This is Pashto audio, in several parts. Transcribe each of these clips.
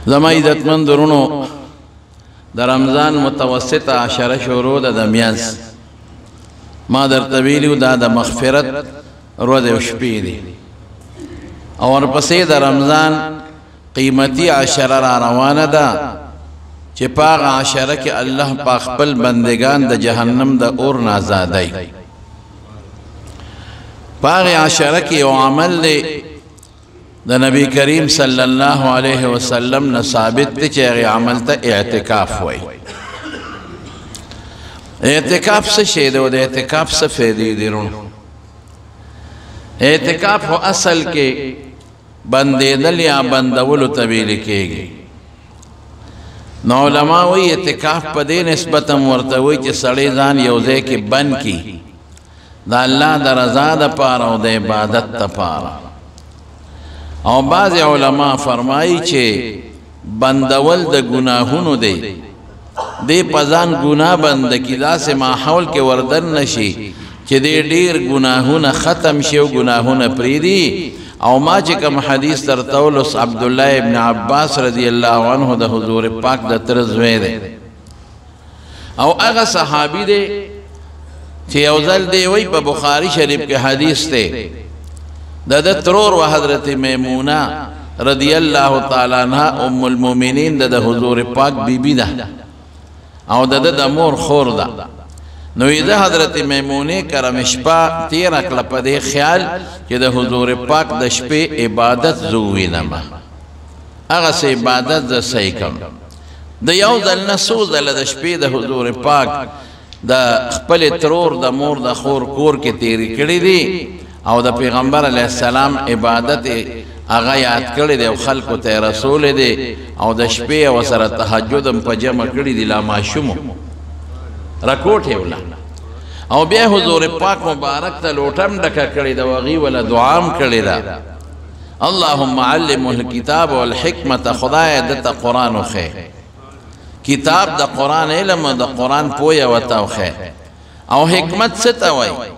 زما عزتمند ورونو د رمضان متوسطه عشره شروع ده د میانس ما درته ویلي دا د مغفرت ورځې او شپې دي او ورپسې د رمضان قیمتي عشره را روانه ده چې په هغه عشره کې الله پاک خپل بندگان د جهنم د اور نه آزادوي په هغې عشره کې یو عمل دی د نبی کریم صلی الله علیه وسلم نه ثابت دی چې هغې عمل ته اعتکاف وایي اعتکاف څه شی دی او د اعتکاف څه فایدې دي رونو اعتکاف خو اصل کې بندېدل یا بندولو ته ویل کېږي نو علما وایي اعتکاف په دې نسبت هم ورته وایي چې سړی ځان یو ځای کې بند کړي د الله د رضا دپاره او د عبادت دپاره او بعض علما فرمایي چې بندول د ګناهونو دی دې په ځان ګناه بنده کړي داسې ماحول کې وردن نشي چې دې ډېر ګناهونه ختم شي او ګناهونه پرېږدي او ما چې کوم حدیث درته ولوس عبدالله ابن عباس رضی الله عنه د حضور پاک د تره زوی دی او هغه صحابي دی چې یو ځل دی وایي په بخاري شریف کې حدیث دی د ترور و حضرت میمونه رضی الله تعالی عنها ام المؤمنین د حضور پاک بیبی ده او د مور خور ده نو د حضرت میمونه کرم شپه تیره کړه په دې خیال چې د حضور پاک د شپې عبادت زه ووینم هغسې عبادت زه صحیح کړم د یو ځل نه څو ځله د شپې د حضور پاک د خپلې ترور د مور د خور کور کې تیرې کړې دي او د پیغمبر علیه السلام عبادت هغه یاد کړی دی او خلکو ته یې رسولی دی او د شپې ورسره تهجد هم په جمع کړي دي لا ماشومو رکوټ یې وله او بیا حضور پاک مبارک ته لوټم ډکه کړې ده هغې وله دعا هم کړې ده اللهم علمه الکتاب والحکمت خدایه دته قرآن وښیه کتاب د قرآن علم د قرآن پویه ورته وښیه او حکمت څه ته وایي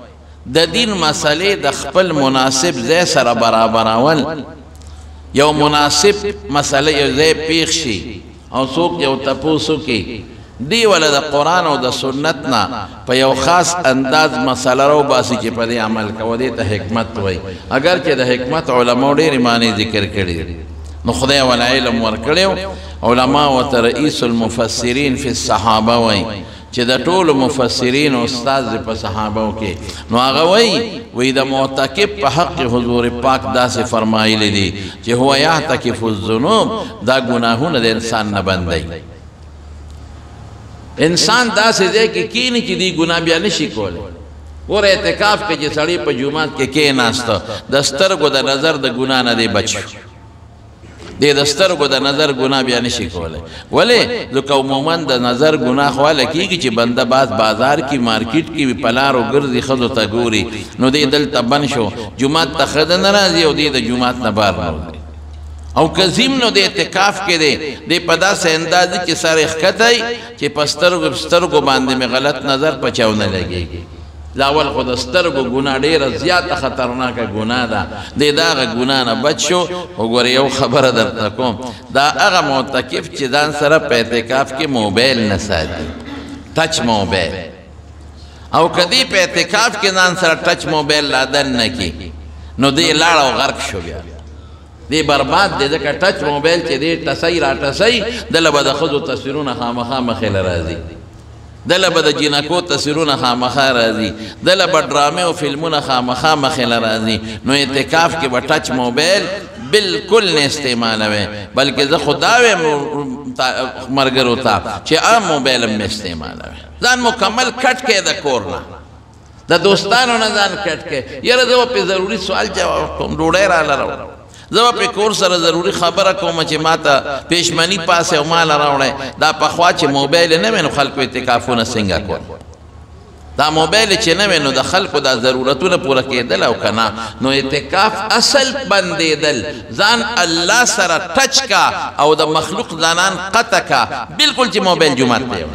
د دین مسئلې د خپل مناسب ځای سره برابرول یو مناسب مسئله یو ځای پیښ شي او څوک یو تپوس وکړي دی ولا د قرآن او د سنت نه په یو خاص انداز مسله راوباسي چې په دې عمل کوه دې ته حکمت وایي اگر چې د حکمت علماو ډېرې معنی ذکر کړي نو خدای ولا علم ورکړی علما ورته رئیس المفسرین فی الصحابه وایي چې د ټولو مفسرین استاد دی په صحابو کې نو هغه وایي د معتکف په حق حضور پاک داسې فرمایلی دي چې هو یعتکف الذنوب دا ګناهونه د انسان نه بندوي انسان داسې ځای کې کیني چې دی ګناه بیا نشي کولی ګوره اعتکاف کې چې سړی په جومات کې کېناسته د سترګو د نظر د ګناه نه دی بچ دی د سترګو د نظر ګناه بیا نشي کولی ولې ځکه عموما د نظر ګناه خو هله کېږي چې بنده باز بازار کې مارکیټ کې په لارو ګرځي ښځو ته ګوري نو دی دلته بند شو جومات ته ښځه نه راځي او دی د جومات نه بار نه وځي او کظیم نو د اعتکاف کې دی په داسې انداز چې سر یې ښکتی چې په سترګو باندې مې غلط نظر په چاو نه لګېږي لاول خو د سترګو ګناه ډېره زیاته خطرناکه ګناه ده دی د هغه ګناه نه بچ شو وګوره یو خبره درته کوم دا هغه معتکف چې ځان سره په اعتکاف کې موبایل نه ساتي ټچ موبایل او که دی په اعتکاف کې ځان سره ټچ موبایل لادن نه کړي نو دی لاړ او غرق شو بیا دی برباد دی ځکه ټچ موبایل چې دی ټسۍ را ټسۍ دله به د ښځو تصویرونه خامخا مخې له راځي دله به د جینکو تصویرونه خامخا راځي دله به ډرامې او فلمونه خامخا مخې له راځي نو اعتکاف کې به ټچ موبایل بالکل نه استعمالوي بلکې زه خو دا وایم ملګرو ته چې عام موبایل هم استعمالوي ځان مکمل کټ کړئ د کور نه د دوستانو نه ځان کټ کړئ یاره زه به پې ضروري سوال جواب کوم ډوډۍ راله راوړم زه به پې کور سره ضروري خبره کوم چې ما ته پېشمني پاسې او مال راوړی دا پخوا چې موبایل نه وی نو خلکو اعتکافونه څنګه کول دا موبایل چې نه وی نو د خلکو دا ضرورتونه پوره کېدل او که نه نو اعتکاف اصل بندېدل ځان الله سره ټچ کا او د مخلوق ځانان قطع کا بالکل چې موبایل جومات ته یې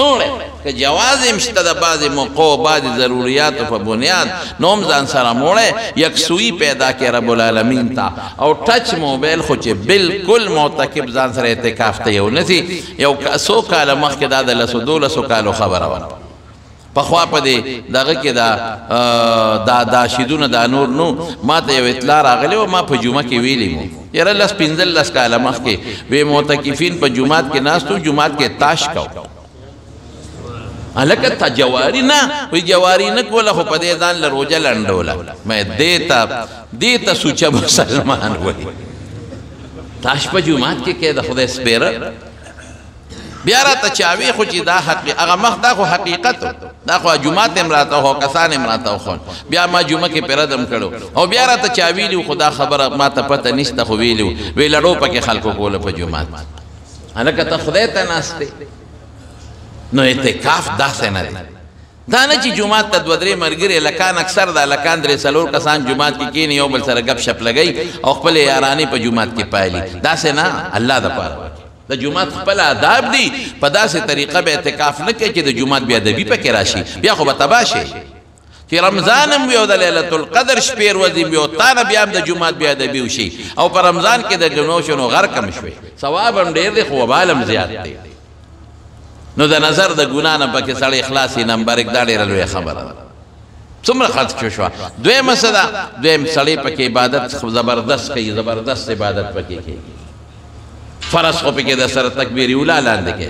موړې که جواز هم شته د بعضې موقعو بعضې ضروریاتو په بنیاد نو هم ځان سره موړی یکسویي پیدا کړي رب العالمین ته او ټچ موبایل خو چې بلکل معتکف ځان سره اعتکاف ته یو نسي یو څو کاله مخکې دا د لسو 12 کالو خبره وه پخوا په دې دغه کې دا شیدونه دا نور نو ما ته یو اطلاع راغلی و ما په جمعه کې ویلي مو یاره 15 کاله مخکې وی معتکفین په جومات کې ناست و جومات کې تاش کو هلکه تا جواري نه وی جواري نه کوله خو په دې ځان له روژه لنډوله مې دې ته سوچه مسلمان وایي تاش په جومات کې د خدای سپېره بیا راته چاوي خو چې دا هغه مخ دا خو حقیقت دا خو جومات هم راته خو کسان هم راته خو بیا ما جمعه کې پیردم کړو او بیا راته چاویلي خدا خبره ما ته پته نشته خو ویلو وی لړو پکې خلکو کوله په جومات هلکه ته خدای ته ناستې نو اعتکاف داسې نه دی دا نه چې جومات ته 2-3 ملګري لکان اکثر دا لکان 3-4 کسان جومات کې کینی یو بل سره گپ شپ لګی او خپل یارانې په جومات کې پایلی داسې نه الله دپاره د جومات خپل آداب دي په داسې طریقه به اعتکاف نه کوي چې د جومات بې ادبي پکې راشي بیا خو به تباه شي چې رمضان هم وي او د لیلة القدر شپې ورځې وي او تا نه بیا هم د جومات بې ادبي وشي او په رمضان کې د ګنو شنو غرق هم شوي ثواب هم ډېر دی خو وبال هم زیات دی نو د نظر د ګناه نه پکې سړی خلاصي نمبر 1 دا ډېره لویه خبره ده څومره خرڅ شوه دویمه څه ده دویم سړی پکې عبادت زبردست کوي زبردست عبادت پکې کوي فرض خو پکې د سره تکبیر اولا لاندې کې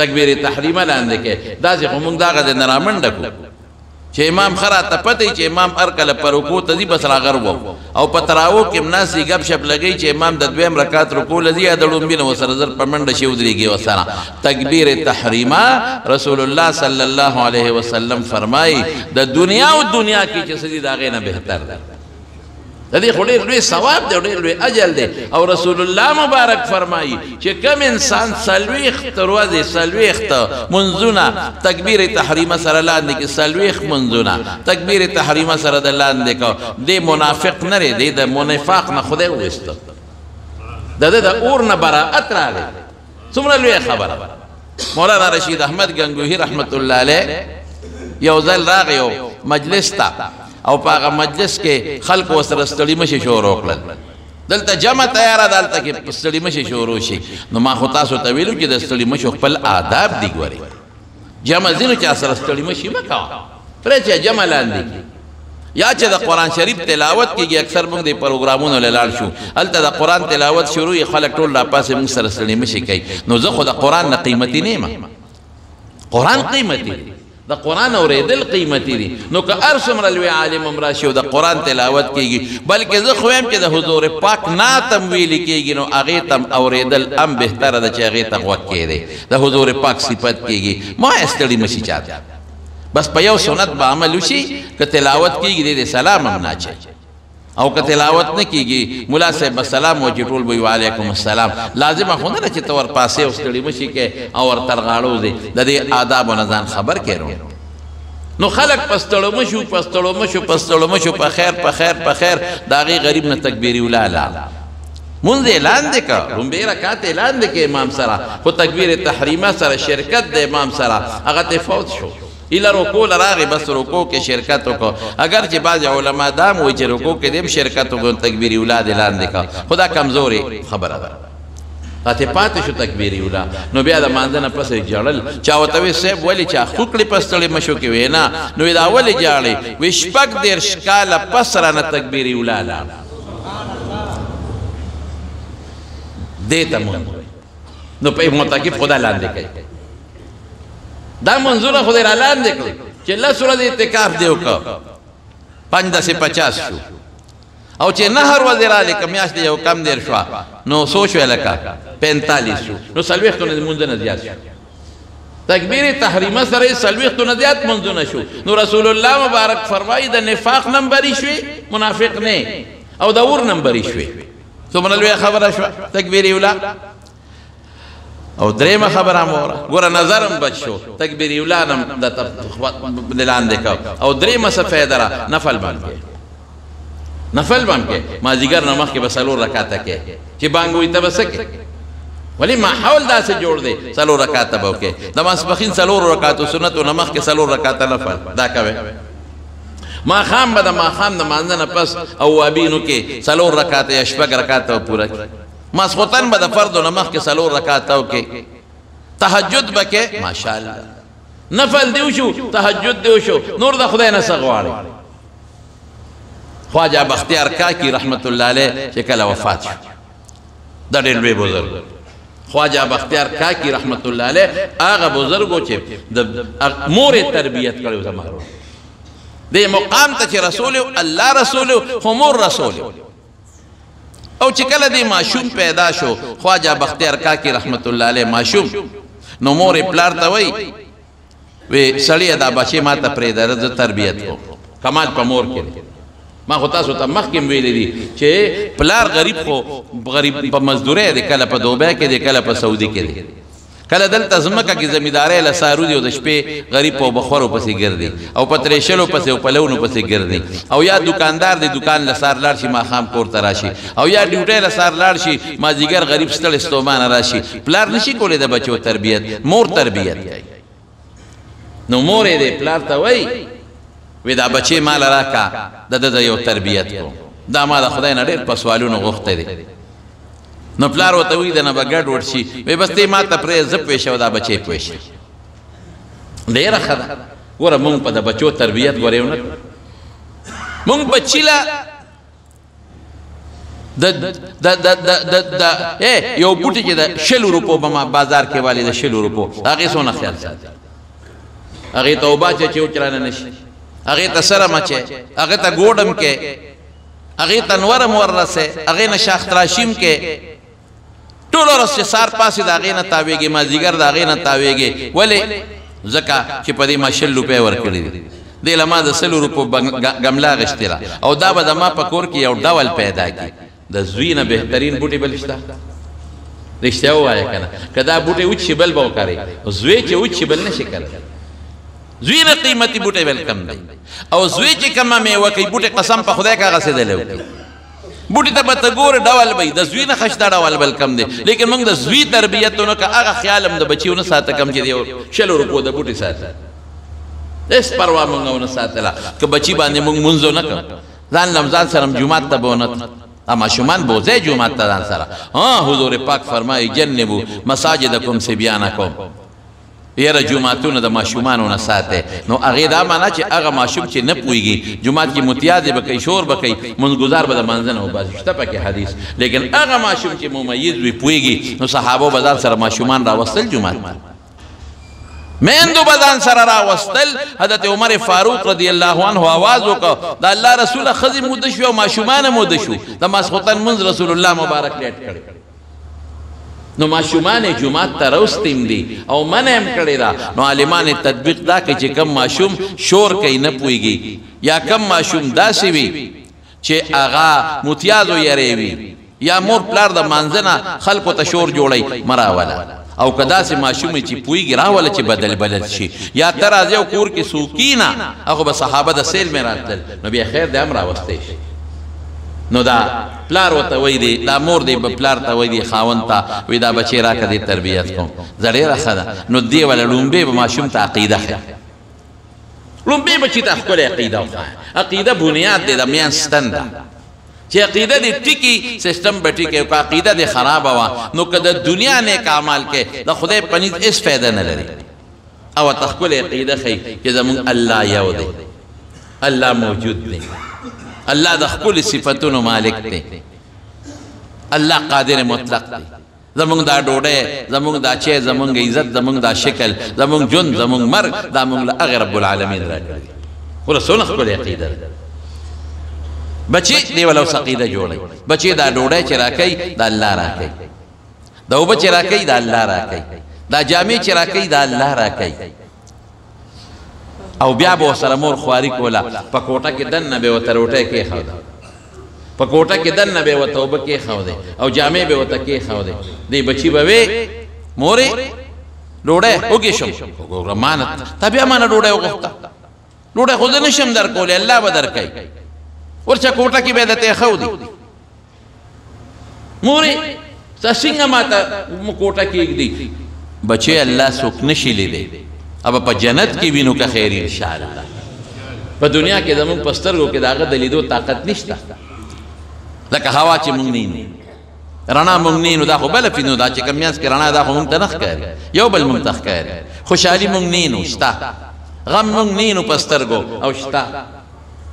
تکبیر تحریمه لاندې کې داسې خو موږ دغه د نه رامنډه کړو چې امام ښه راته پته چې امام هر کله په رکوع ته ځي بس راغر و او په تراوح کې هم ناست ګپ شپ لګوي چې امام د 2 رکعت رکوع له ځي یا د لومبي نه ورسره زر په منډه شي ودرېږي ورسره تکبیر تحریمه رسول الله صلی الله علیه وسلم فرمایي د دنیا او دنیا کې چې څه دي د هغې نه بهتر ده د دې خو ډېر لوی ثواب دی او ډېر لوی اجر دی او رسول الله مبارک فرمایي چې کم انسان 40 ورځې 40 منځونه تکبیر تحریمه سره لاندې کې 40 منځونه تکبیر تحریمه سره د لاندې کو دی منافق نه دی د منافق نه خدای وایسته د اور نه براءت راغی څومره لوی خبره مولانا رشید احمد گنگوهی رحمت الله علیه یو ځل راغی مجلس ته او په هغه مجلس کې خلق ورسره ستړي مشي شروع کړل دلته جمع تیاره ده هلته کې ستړي مشي شروع شي نو ما خو تاسو ته ویلو چې د ستړي مشو خپل آداب دي ګورئ جمع ځینو چا سره ستړي مشي مه کوه پرې چې جمع لاندې کړي یا چې د قرآن شریف تلاوت کېږي اکثر موږ د پروګرامونو له لاړ شو هلته د قرآن تلاوت شروع یې خلک ټول راپاسې موږ سره ستړي مشي کوي نو زه خو د قرآن نه قیمتي نه یم قرآن قیمتي دی د قرآن اورېدل قیمتي دي نو که هر څومره لوی عالم هم راشي او د قرآن تلاوت کېږي بلکې زه خو یم چې د حضور پاک نعت هم ویلي کېږي نو هغې ته هم اورېدل هم بهتره ده چې هغې ته غوږ کېدی د حضور پاک صفت کېږي ما ستړي مشي چاته بس په یو سنت به عمل وشي که تلاوت کېږي د سلام هم نه اچوي او که تلاوت نه کېږي ملا صاحب به سلام وچې ټول به وي وعلیکم السلام لازمه خو نه ده چې ته ورپاسې او ستړي مشي کې او ورترغاړو ځې د دې آدابو نه ځان خبر کړو نو خلق په ستړو مشو په ستړو مشو په ستړو مشو په خیر په خیر په خیر د هغې غریب نه تکبیر اولاله مونځ اعلان دی که لومبۍ رکعت اعلان دی که امام سره خو تکبیر تحریمه سره شرکت د امام سره هغه ته فوت شو ایله رکوع لراغې بس رکوع کې شرکت وکړو اگر چې بعض علما دا هم وایي چې رکوع کې دې هم شرکت وکړو تکبیر اولاد اعلان دی که خو دا کمزورې خبره ده پاتې شو تکبیر اولا نو بیا د مانځه نه پسې ژړل چا ورته وی صاحب ولې چا خوکړې په ستړې مشو کې وی نه نو دا ولې ژاړې وی 30 کاله پس رانه تکبیر اولا لاړه دې ته مونځ نو په معتکف خدا لاندې کوي دا منظوره خدای را لاندې کړو چې 10 ورځې اعتکاف دی وکړو 5-10-50 شو او چې 9 ورځې راغلې که میاشت یو کم دیر شوه نو څو شوې لکه 45 شو نو 40 نه لمونځونه زیات شو تکبیر تحریمه سره 40 نه زیات منځونه شو نو رسول الله مبارک فرمایي د نفاق نمبرې شوې منافق نه او د اور نمبرې شوې څومره لویه خبره شوه تکبیر اولا او درېمه خبره هم وره ګوره نظر هم بچ شو تکبیر اولا هم د لاندې کو او درېمه څه فایده ده نفل باندې نفل بم کې مازیګر نه مخکې به 4 رکعاته کې چې بانګ وي ته به څه کې ولی ماحول دا سے جوړ دی څلور رکعاته به وکې د ماسپښین څلور رکعاتو سنت نه مخکې څلور رکعاته نفل دا کوي ماښام به د ماښام د مانځه نه پس اوابینو کې څلور رکعاته یا شپږ رکعاته پوره کړي ماسخوتن به د فردو نه مخکې څلور رکعاته وکې تهجد به کې ماشاءالله نفل دی وشو تهجد دی وشو نور د خدای نه څه غواړي خواجه بختیار کاکی رحمت الله علیه چې کله وفات شو دا ډېر لوی بزرګ خواجه بختیار کاکی رحمت الله علیه هغه بزرګو چې د مور تربیت کړو زموږ دې مقام ته چې رسول الله رسول خو مور رسول او چې کله دې معشوم پیدا شو خواجه بختیار کاکی رحمت الله علیه معشوم نو مور پلار ته وای وی سړی دا بچی ما ته پرې د تربیت کو کمال په مور کې ما خو تاسو ته مخکې ویلې دي چې پلار غریب خو غریب په مزدورۍ دی کله په دوبۍ کې دی کله په سعودي کې دی کله دلته ځمکه کې زمیندارۍ له سارو دي او د شپې غریب په بخورو پسې ګرځي او په ترېشلو پسې او په لونو پسې ګرځي او یا دکاندار دی دکان له سار لاړ شي ماښام کور ته راشي او یا ډیوټۍ له سار لاړ شي مازدیګر غریب ستړی ستومانه راشي پلار نشي کولی د بچو تربیت مور تربیت کوي نو مور یې دی پلار ته وایي وی دا بچی مال راکا د یو تربیت کو دا ما د خدای نه ډېر په سوالونو غوښتی دی نو پلار ورته وایي د نه به ګډ وډ شي وی بس دې ما ته پرې زه پوه شوه دا بچی پوه شي ډېره ښه ده ګوره مونږ په د بچو تربیت ګورې ونه مونږ بچي له یو بوټي چې د 100 روپو به ما بازار کې والي د 100 روپو هغې څونه خیال ساتي هغې ته اوبه چې وچرانه نه شي هغې ته سره مچې هغې ته ګوډم کې هغې ته نورم وررسې هغې نه شاخ تراشیم کې ټول ورځ چې سار پاسې د هغې نه تاویږي مازدیګر د هغې نه تاویږي ولې ځکه چې په دې ما 100 روپۍ ورکړي دي دې له ما د 100 روپو ګمله اخېستې ده او دا به د ما په کور کې یو ډول پیدا کړي د زوی نه بهترین بوټي بل شته رښتیا ووایه که نه که دا بوټی وچ شي بل به وکارئ زوی چې وچ شي بل نه شي کولی زوی نه قیمتي بوټی بل کم دی او زوی چې کومه میوه کوي بوټی قسم په خدای که هغه سېدلی وکړي بوټي ته به ته ګورې ډول به د زوی نه خشته ډول بل کم دی لیکن موږ د زوی تربیت ونه که هغه خیال هم د بچي ونه ساته کم چې د 100 روپو د بوټي ساته هېڅ پروا موږ ونه ساتله که بچي باندې موږ مونځ ونه کړ ځان لم ځان سره جومات ته به ونه ماشومان بوځئ جومات ته ځان سره حضور پاک فرمایي جنبو مساجدکم صبیانکم یاره جوماتونه د ماشومانو نه ساتئ نو هغې دا معنا چې هغه ماشوم چې نه پوهېږي جومات کې متیازې به کوي شور به کوي منځګزار به د مانځه نه وباسي شته پکې حدیث لیکن هغه ماشوم چې ممیز وي پوهېږي نو صحابو به ځان سره ماشومان راوستل جومات میندو به ځان سره راوستل حضرت عمر فاروق رضی الله عنه آواز وکړه د الله رسوله ښځې موده شوې او ماشومان موده شو د ماسخوتن منځ رسول الله مبارک لیټ کړی نو ماشومان جومات ته راوستیم دي او منع هم کړې ده نو عالمان تطبیق دا کوي چې کم ماشوم شور کوي نه پوهېږي یا کم ماشوم داسې وي چې هغه متیازو یری وي یا مور پلار د مانځه نه خلکو ته شور جوړوي مه راوله او که داسې ماشوم چې پوهېږي راوله چې بدل بدل شي یا ته راځې او کور کې سوکي نه هغه به صحابه د سیل مې راتلل نو بیا خیر دی هم راوستی شي نو دا پلار ورته وایي دی دا مور دی به پلار ته وایي دی خاوند ته وایي دا بچی راکړه دې تربیت کوم زه ډېره ښه ده نو دې وله لومبې به ماشوم ته عقیده ښیه لومبې بچي ته ښکلې عقیده وښایه عقیده بنیاد دی د میان ستن ده چې عقیده دې ټیکي سیسټم به ټیکي او که عقیده دې خرابه وه نو که د دنیا نیک اعمال کې د خدای په نزد هېڅ فایده نه لري او ته ښکلې عقیده ښیي چې زمونږ الله یو دی الله موجود دی الله د خپل صفتونو مالک دی الله قادر مطلق دی زمونږ دا ډوډۍ زمونږ دا چای زمونږ عزت زمونږ دا شکل زمونږ ژوند زمونږ مرګ دا مونږ له هغې رب العالمین راکړي وله څونه ښکلې عقیده ده بچی دی وله اوس عقیده جوړوي بچی دا ډوډۍ چې راکوي دا الله راکوي دا اوبه چې راکوي دا الله راکوي دا جامې چې راکوي دا الله راکوي او بیا به ورسره مور خواري کوله په کوټه کې دننه به یې ورته روټۍ کېښوده په کوټه کې دننه به یې ورته اوبه کېښودې او جامې به یې ورته کېښودې دی بچي به وې مورې ډوډۍ وږې شم ګوره ما تا بیا ما نه ډوډۍ وغوښته ډوډۍ خو زه نشم درکولی الله به درکوي ورچا کوټه کې به یې درته ایښودي مورې تا څنګه ماته کوټه کېږدي بچی الله څوک نشي لیدی اب په جنت کې وینو که خیر انشاءالله په دنیا کې زموږ په سترګو کې د هغه د لیدو طاقت نشته لکه هوا چې موږ نه رڼا موږ نه دا خو بله فینو دا چې کوم میانځ کې رڼا دا خو موږ ته نه ښکاري یو بل موږ ته ښکاري خوشحالي موږ نه شته غم موږ نه په سترګو او شته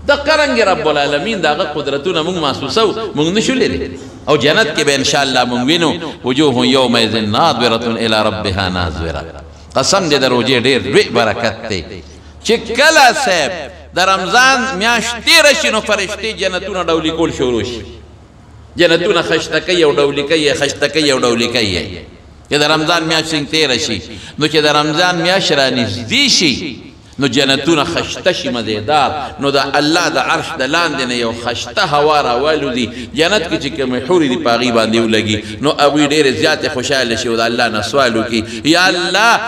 د قرنګ رب العالمین دا هغه قدرتونه موږ محسوسو موږ نشو لیدلی او جنت کې به انشاءالله موږ وینو وجوه یومئذ ناظرة الی ربها ناظرة قسم دې د روژې ډېر لوی برکت دی چې کله صاحب د رمضان میاشت تېره شي نو فرشتې جنتونه ډولي کول شروع شي جنتونه خشته کوي او ډولي کوي خشته کوي او ډولي کوي چې د رمضان میاشت څنګه تېره شي نو چې د رمضان میاشت رانږدې شي نو جنتونه خشته شي مزیدار نو د الله د عرش د لاندې نه یو خشته هوا راوالودي جنت کې چې کومې حورې دي په هغې باندې ولګي نو هغوی ډېرې زیاتې خوشحاله شي او د الله نه سوال وکړي یا الله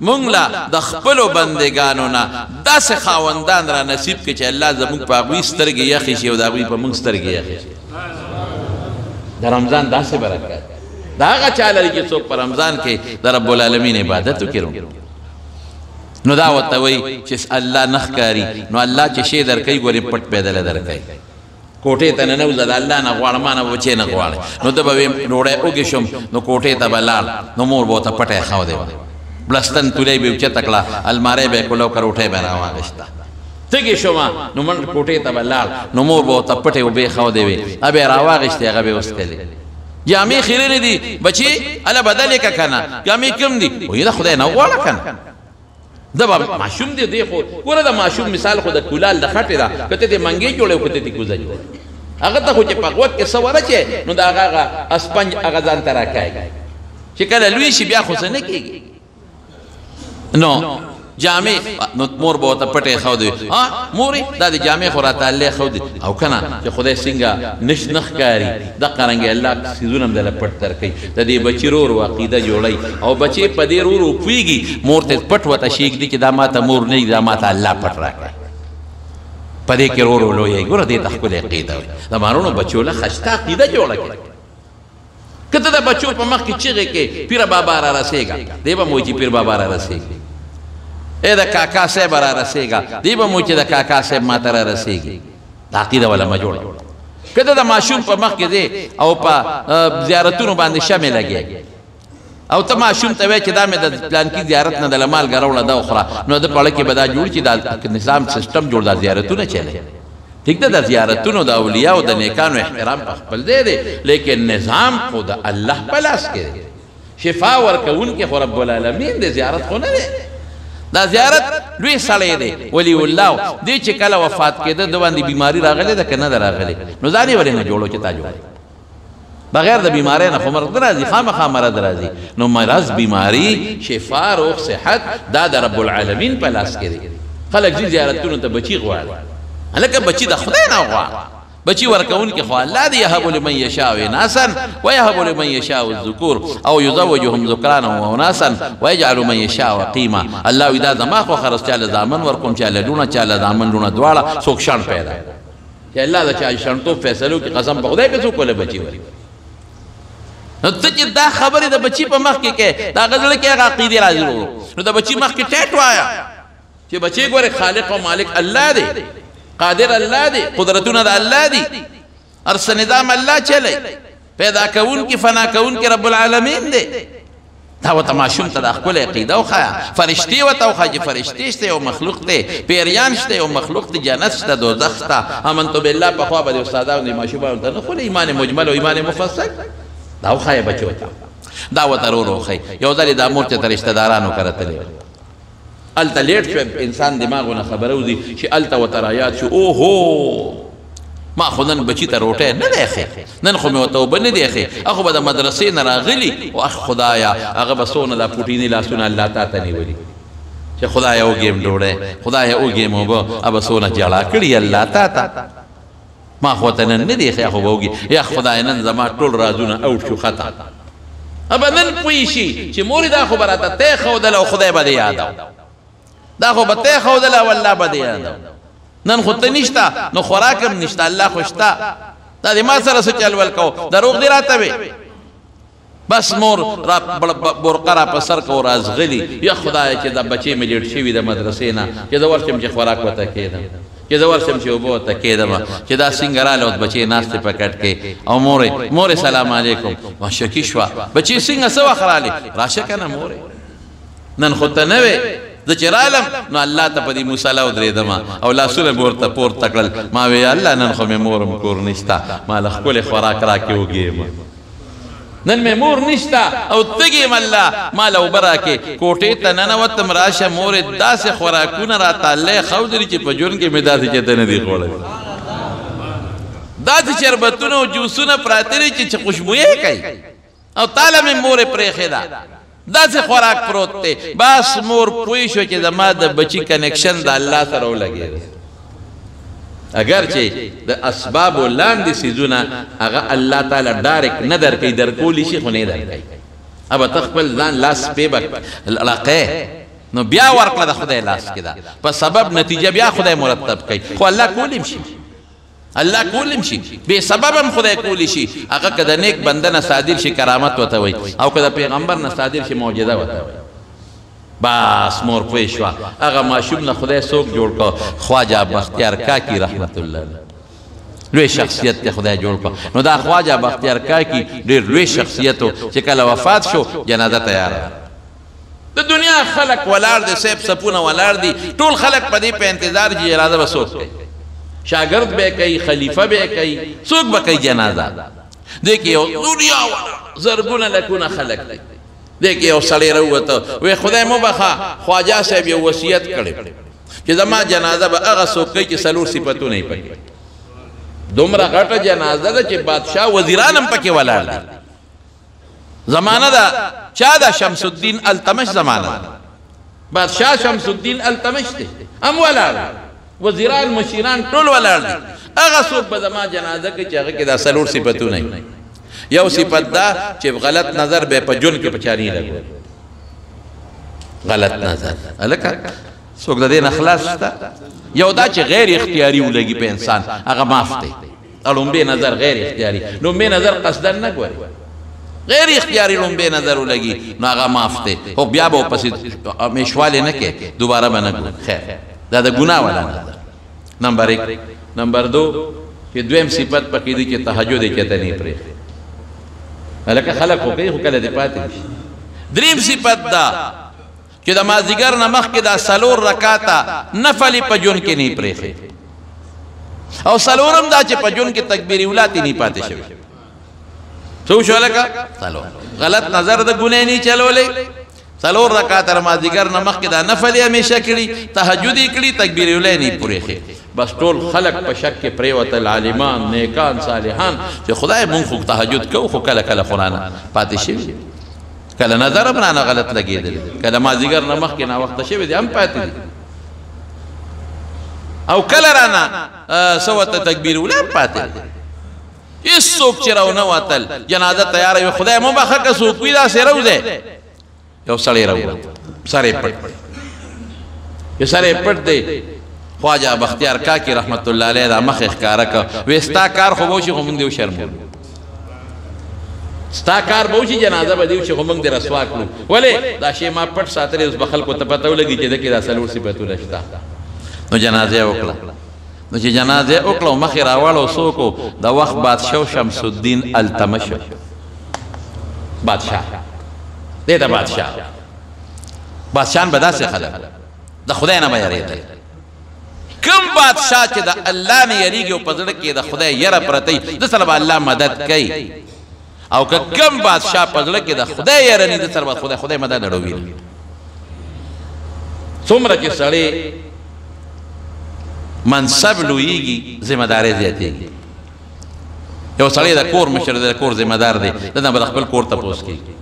مونږ له د خپلو بندګانو نه داسې خاوندان را نصیب کړي چې الله زموږ په هغوی سترګې یخې شي او د هغوی په موږ سترګې یخې شي د رمضان داسې برکت د هغه چا لري چې څوک په رمضان کې د رب العالمین عبادت وکړي نو دا ورته وایي چې الله نه ښکاري نو الله چې شی درکوي ګورې پټ پیدله درکوي کوټې ته ننوځه د الله نه غواړه ما نه بچې نه غواړې نو ته به ویم ډوډۍ وږې شم نو کوټې ته به لاړ نو مور به ورته پټی ښودی بلستن تولی به یې اوچته کړه المارۍ به یې کړله او که روټۍ به یې راواخېسته تږې شومه نو منډ کوټې ته به لاړ نو مور به ورته پټې اوبه ښودې وې هغه به یې راواخېستې هغه به یې وڅښلې جامې خیرنې دي بچې هله بدل یې که که نه جامې کوم دي وایي د خدای نه وغواړه که نه دا به ماشوم دی دی خو ګوره د ماشوم مثال خو د کولال د خټې ده که ته دې منګې جوړې او که ته دې کوزه جوړې هغه ته خو چې په غوږ کې څه ورچې نو د هغه اسپنج هغه ځان ته راکاږي چې کله لوی شي بیا خو څه نه کېږي نو جامې نو مور به ورته پټې ښودې ها مورې دا د جامې خو راته الله ښودې او که نه چې خدای څنګه نه ښکاري دقه رنګې الله څیزونه هم دله پټ درکوي د دې بچي رور عقیده جوړوي او بچې په دې رور پوهېږي مور ته پټ ورته شیږدي چې دا ماته مور نه دا ماته الله پټ راکړی په دې کې رور لویوي ګوره دې ته ښکلې عقیده وي د مارونو بچو له خشته عقیده جوړه کړي که ته د بچو په مخ کې چغې کې پیر بابا را رسېږه دی به موي چې پیر بابا را رسېږي اے د کاکا صاحب را رسېږه دی به موي چې د کاکا صاحب ماته را رسېږي دا عقیده والا مه جوړه که ته د ماشوم په مخ کې دی او په زیارتونو باندې شمې لګېږي او ته ماشوم ته وایې چې دا مې د پلانکي زیارت نه د مالګه راوړه دا وخوره نو د پړه کې به دا جوړ چې دا نظام سیسټم جوړ دا زیارتونه چلی ٹھیک ده د زیارتونو د اولیاء او د نیکانو احترام په خپل ځای دی لیکن نظام خو د الله په لاس کې دی شفا ورکوونکی خو رب العالمین دی زیارت خو نه دی دا زیارت لوی سړی دی ولی الله دی چې کله وفات کېده د باندې بیماری راغلی ده که نه ده راغلی نو ځان یې ولې نه جوړو چې تا جوړ بغیر د بیماری نه خو مرض راځي خامخا مرض راځي نو مرض بیماری شفا روغ صحت دا د رب العالمین په لاس کې دی خلک ځي زیارتونو ته بچي غواړي هلکه بچي د خدای نه غواړه بچي ورکوونکي خو الله دی یهب لمن یشاء اناسا ویهب لمن یشاء الذکور او یزوجهم ذکرانا واناسا ویجعل من یشاء عقیما الله وی دا زما خو خرس چاله زامن ورکوم چاله لونه چاله زامن لونه دواړه څوک شڼ پیدا چې الله د چا شڼتوب فیصلو کې قسم په خدای په څوک له بچي وري نو ته چې دا خبرې د بچي په مخ کې کې دا غزل کې هغه عقیدې راځي نو د بچي مخ کې ټیټ وایا چې بچي ګوره خالق او مالک الله دی قادر الله دی قدرتونه د الله دی ارس نظام الله چلی پیدا کون کی فنا کون کی رب العالمین دی دا وته ماشوم ته د خپل عقیده وښایه فرشتې ورته وښایه چې فرشتې شته یو مخلوق دی پیریان شته یو مخلوق دی جنت شته دوزخ شته امنتو بالله پخوا به د استادانو د ماشومانو ته نه ښولې ایمان مجمل او ایمان مفصل دا وښایه بچو ته دا ورته ورو وښایي یو ځل دا مور چې ته رشته دارانو کره تللی الته لیټ شو انسان دماغونه خبره وځي چې الته ورته رایاد شو اوهو ما خو نن بچي ته روټۍ نه دی ایښی نن خو مې ورته اوبه نه دی ایښی هغه به د مدرسې نه راغلي او اخ خدایه هغه به څونه دا پوټیني لاسونه الله تا ته نیولي چې خدایه وږیم ډوډۍ خدایه وږیم اوبه هغه به څونه ژړا کړي الله تا ته ما خو ورته نن نه دی ایښی خو به وږي یا خدای نن زما ټول رازونه اوټ شو خطا ابه نن پوه شي چې مورې دا خو به راته تی ښودله او خدای به دې یادو دا خو به تی ښودله او الله به دې یادو نن خو ته نشته نو خوراک هم نشته الله خو شته دا د ما سره څه چل ول کو دروغ دې راته وې بس مور را برقه را په سر کو رازغلي یا خدای چې دا بچی مې لیټ شوي د مدرسې نه چې زه ورشم چې خوراک ورته کېدم چې زه ورشم چې اوبه ورته کېدم چې دا څنګه راله اوس بچی ناستې په کټ کې او مورې سلام علیکم شکي شوه بچی څنګه څه وخت رالی راشه که نه مورې نن خو ته نه وې زه چې رالم نو الله ته په دې مصله ودرېدم او لاسونه مې ورته پورته کړل ما وی الله نن خو مې مورم کور نشته ما له ښکلې خوراک راکې وږېږم نن مې مور نشته او تږې الله ما له اوبه راکې کوټې ته ننوتم راشه مورې داسې خوراکونه راته الله ښودلي چې په ژوند کې مې داسې چېرته نه دي خوړلي داسې شربتونه او جوسونه پراته دي چې خوشبویې کوي او تاله مې مورې پرېښې ده داسې خوراک پروت دی بس مور پوه شو چې زما د بچي کنیکشن د الله سره ولګېده اگر چې د اسبابو لاندې څیزونه هغه الله تعالی ډایرکټ نه درکوي درکولی شي خو نه درکوي ابه ته خپل ځان لاس پې به لقې نو بیا ورکړه د خدای لاس کې ده په سبب نتیجه بیا خدای مرتب کوي خو الله کولیم شي الله کولیم شي بې سبب هم خدای کولی شي هغه که د نیک بنده نه صادر شي کرامت ورته وایي او که د پیغمبر نه صادر شي معجزه ورته وایي بس مور پوه شوه هغه ماشوم نه خدای څوک جوړ کړه خواجه بختیار کاکی رحمت الله لوی شخصیت ته خدای جوړ کړه نو دا خواجه بختیار کاکی ډېر لوی شخصیت و چې کله وفات شو جنازه تیاره د دنیا خلق ولاړ دي سیب سپونه ولاړ دي ټول خلق په دې په انتظار چې جنازه به څوک کوي شاگرد به کوي خلیفه به کوي څوک به کوي جنازه دیکھ یو دنیا زرګونه لکونه خلق دی دیکھ یو سړی راووته وی خدای مو بخا خواجه صاحب یو وصیت کړی چې زما جنازه به هغه څوک کوي چې څلور صفتونه یې پکې دومره غټه جنازه ده چې بادشاه وزیران هم پکې ولاړ دي زمانه ده چا ده شمس الدین التمش زمانه ده بادشاه شمس الدین التمش دی هم ولاړ وزیران مشیران ټول ولاړ دي هغه څوک به زما جنازه کې چې هغه کې دا څلور صفتونه وي یو صفت دا چې غلط نظر به په جون کې پچانی لګو غلط نظر الکه څوک د دې نه خلاص شته یو دا چې غیر اختیاري ولګي په انسان هغه معاف دی لومبې نظر غیر اختیاري لومبې نظر قصدن نه ګوري غیر اختیاري لومبې نظر ولګي نو هغه معاف دی خو بیا به پسې میشواله نه کې دوباره به نه ګوري خیر دا د ګناه ولا نظر نمبر 1 نمبر 2 چې دویم صفت پکې دي چې تهجد یې کته نه پرې هلکه خلق خو کوي خو کله دې پاتې شي دریم صفت دا چې د مازدیګر نه مخکې دا څلور رکعاته نفل په جون کې نه پرېښي او څلورم دا چې په جون کې تکبیر اولی نه پاتې شوی څو شو هلکه څلور غلط نظر د ګناه نه چلولې څلور رکعاته مازدیګر نه مخکې دا نفل یې همیشه کړي تهجد یې کړي تکبیر اولی نه پرېښي بس ټول خلق په شک کې پریوتل عالمان نیکان صالحان چې خدای مونږ خو تهجد کوو خو کله کله قرآن پاتې شوي کله نظر هم رانه غلط لګېدلی کله مازدیګر نه مخکې ناوخته شوي دي هم پاتې دي او کله رانه څه ورته تکبیر اولی هم پاتې دي هېڅوک چې راونه وتل جنازه تیاره وي خدای مو بخښه که څوک وي داسې روځی یو سړی راووت سر یې پټ یو سر یې پټ دی خواجه بختیار کاکی رحمت الله علیه دا مخ ښکاره کړه وی ستا کار خو به وشي خو موږ دې وشرموو ستا کار به وشي جنازه به دې وشي خو موږ دې رسوا کړو ولې دا شی ما پټ ساتلی اوس به خلکو ته پته ولګي چې دکې دا څلور صفتونه شته نو جنازه یې وکړه نو چې جنازه یې وکړه او مخ یې راوړو څوک و د وخت بادشاه شمس الدین التمش بادشاه دې ته بادشاهان به داسې خلک د خدای نه به یېرېدل کم بادشاہ چې د الله نه یریږي او په زړه کې د خدای یره پرته د سره به الله مدد کوي او که کم بادشاہ په زړه کې د خدای یره نه د سره به خدای مدد اړوي څومره چې سړی منصب لویږي ذمہ داري زیاتېږي یو سړی د کور مشر دی د کور ذمہ دار دی دنه به د خپل کور تپوس کېږي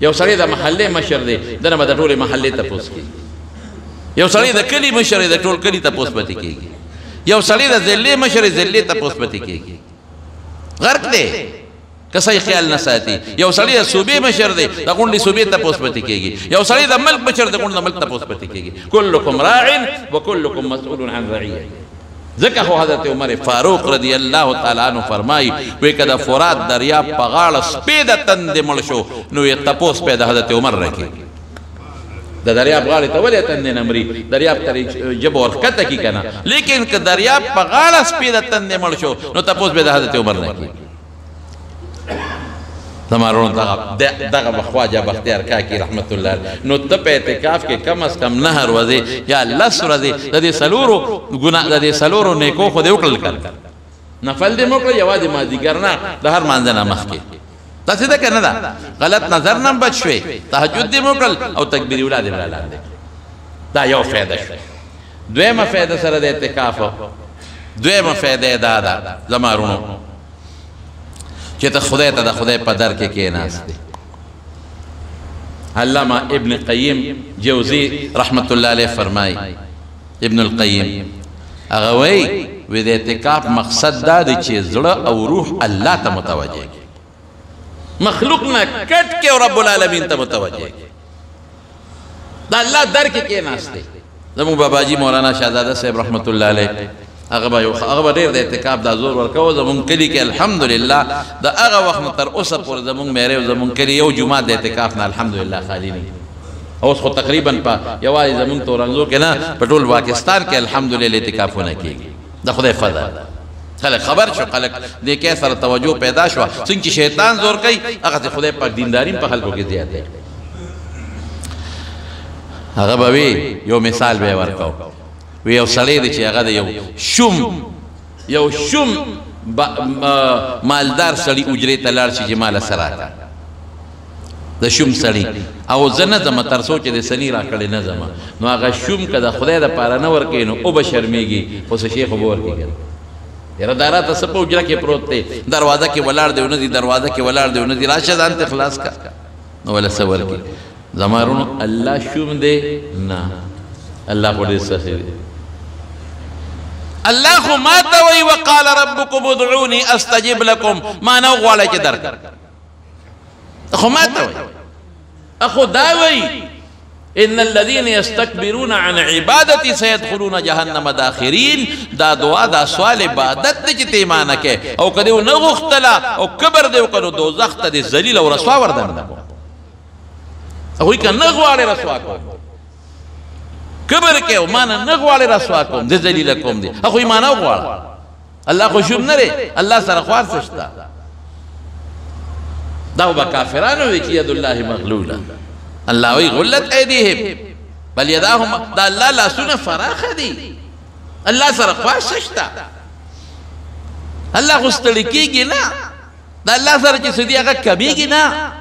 یو سړی د محلې مشر دی دنه به د ټولې محلې تپوس کېږي یو سړی د کلی مشر د ټول کلی تپوس پاتې کېږي یو سړی د ضلع مشر ضلع تپوس پاتې کېږي غرق دی که صحیح خیال نه ساتي یو سړی د صوبې مشر دی د غونډې صوبې تپوس پاتې کېږي یو سړی د ملک مشر د غونډې د ملک تپوس پاتې کېږي کلکم راع وکلکم مسؤول عن رعیه ځکه خو حضرت عمر فاروق رضی الله تعالی عنہ فرمایي وی که د فرات دریاب په غاړه سپی د تندې مړ شو نو یې تپوس پې د حضرت عمر راکړي د دریاب غاړې ته ولې تندې نه مري دریاب ته ژبه ورښکته کړي که نه لیکن که دریاب په غاړه سپی د تندې مړ شو نو تپوس به د حضرت عمر نه کړي زما وروڼو دغه به خواجه بختیار کاکي رحمت الله نو ته په اعتکاف کې کم از کم 9 ورځې یا 10 ورځې د دې څلورو نیکو خو دې وکړل که نفل دې مو وکړل یوازې مازدیګر نه د هر مانځه نه مخکې داسې ده که نه ده غلط نظر نه بچ شوې تهجد دې مو وکړل او تکبیر اولا دې لاندې دا یو فایده شوه دویمه فایده سره د اعتکاف دویمه فایده دا ده زما وروڼو چې ته خدای ته د خدای په در کې کېناستې علامه ابن قیم جوزی رحمت الله علیه فرمایي ابن القیم هغه وایي وی د اعتکاف مقصد دا دی چې زړه او روح الله ته متوجه کړي مخلوق نه کټ کې او رب العالمین ته متوجه کړي د الله در کې کېناستې زموږ باباجي مولانا شهزاده صاحب رحمت الله علیه هغه به ډېر د اعتکاف دا زور ورکوه زمونږ کلي کې الحمدلله د هغه وخت نه تر اوسه پورې زمونږ میرې او زمونږ کلي یو جومات د اعتکاف نه الحمدلله خالي نه اوس خو تقریبا په یوازې زمونږ تورنزو کې نه په ټول پاکستان کې الحمدلله اعتکافونه کېږي د خدای فضل خلک خبر شو خلک دې کې سره توجه پیدا شوه څنګه چې شیطان زور کوي هغه خدای پاک دینداري په خلکو کې زیات دی هغه به وي یو مثال به ورکوه وی یو سړی دی چې هغه د یو شوم مالدار سړی اجرې ته لاړ شي چې ماله څه راکړه د شوم سړی او زه نه ځمه تر څو چې د سني راکړې نه ځمه نو هغه شوم که د خدای دپاره نه ورکوي نو او به شرمېږي خو څه شی خو به ورکړي یاره دا راته څه په اجره کې پروت دی دروازه کې ولاړ دی ونه دي دروازه کې ولاړ دی ونه دي راشه ځان ته خلاص کا نو وله څه ورکړي زما وروڼو الله شوم دی نه الله خو ډېر سخي دی الله خو ما ته وی وقال ربکم ادعوني استجب لكم ما نه غواړی چې درکړ خو ما ته وی اخو دا وی ان الذين يستكبرون عن عبادتي سيدخلون جهنم داخرين دا دعا دا سوال عبادت دی چې ته ایمان کې او کدی نه غختلا او کبر دی وکړو دوزخ ته دی ذلیل او رسوا وردان هغه کنه غواړي رسوا کو کبر کې او مان نه غواړي رسوا کوم د ذلیل کوم دی خو ایمان او غواړي الله خو شوم نه لري الله سره خوار سشتا دا به کافرانو وی چې ید الله مغلوله الله وی غلت ایدیهم بل یداهم دا الله لاسونه فراخ دي الله سره خوار سشتا الله خو ستړي کېږي نه دا الله سره چې سدي هغه کبيږي نه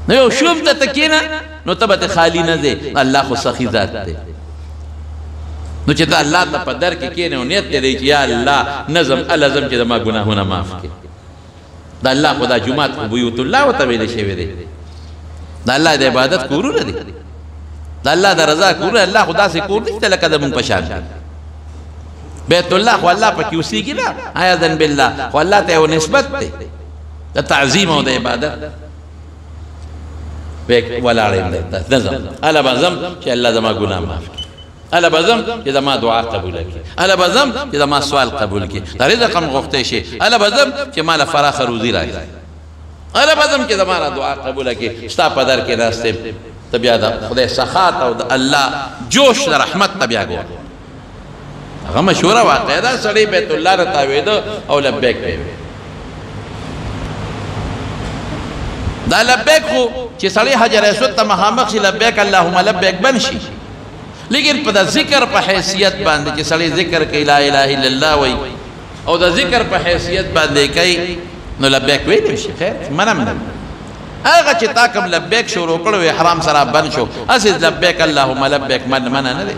نو یو شوم ته تکینه نو ته به خالی نه دی الله خو سخی ذات دی نو چې دا الله ته په در کې کینې او نیت دی چې یا الله نظم الزم چې ما ګناهونه معاف کړي دا الله خدا جمعات خو بیوت الله وته ویل شوی دی دا الله د عبادت کورونه دي دا الله د رضا کورونه الله خدا سي کور دي لکه د مونږ په شان بیت الله خو الله پکې اوسېږي نه عیاذا بالله خو الله ته یو نسبت دی د تعظیم او د عبادت بیک ولاړم نظم الا بزم چې الله زما ګناه معاف کړي الا بزم چې زما دعا قبول کړي الا بزم چې زما سوال قبول کړي رزق هم غوښته شي الا بزم چې مال فراخ روزي راکړي الا بزم چې زما دعا قبول کړي ستا په در کې راسته تبیا د خدای سخات او د الله جوش د رحمت تبیا ګو هغه مشوره واقع ده سړی بیت الله ته تاوید او لبیک وی دا لبیک خو چې سړی حجر اسود ته مخامخ شي لبیک اللهم لبیک بن شي لیکن په ذکر په حیثیت باندې چې سړی ذکر کوي لا اله الا الله وای او د ذکر په حیثیت باندې کوي نو لبیک وی نشي خیر منم نه هغه چې تا کوم لبیک شروع کړو احرام سره بن شو اساس لبیک اللهم لبیک من نه دی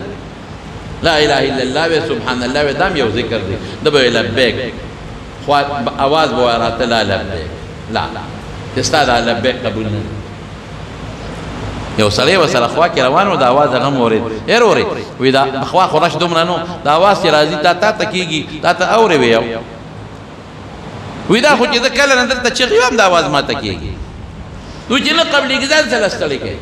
لا اله الا الله و سبحان الله و دام یو ذکر دی د به لبیک خو आवाज بو راته لا لبیک لا استاد لبیک قبول نه یو سړی وسره خوا کې روانو د आवाज غم اورید هر اورید وی دا خوا خورش دومره نو د आवाज چې راځي تا تکیږي تا ته اوري ویو وی دا خو چې د کله نن ته چغي هم د आवाज ما تکیږي دوی چې نه قبلېږي ځان سره ستړی کوي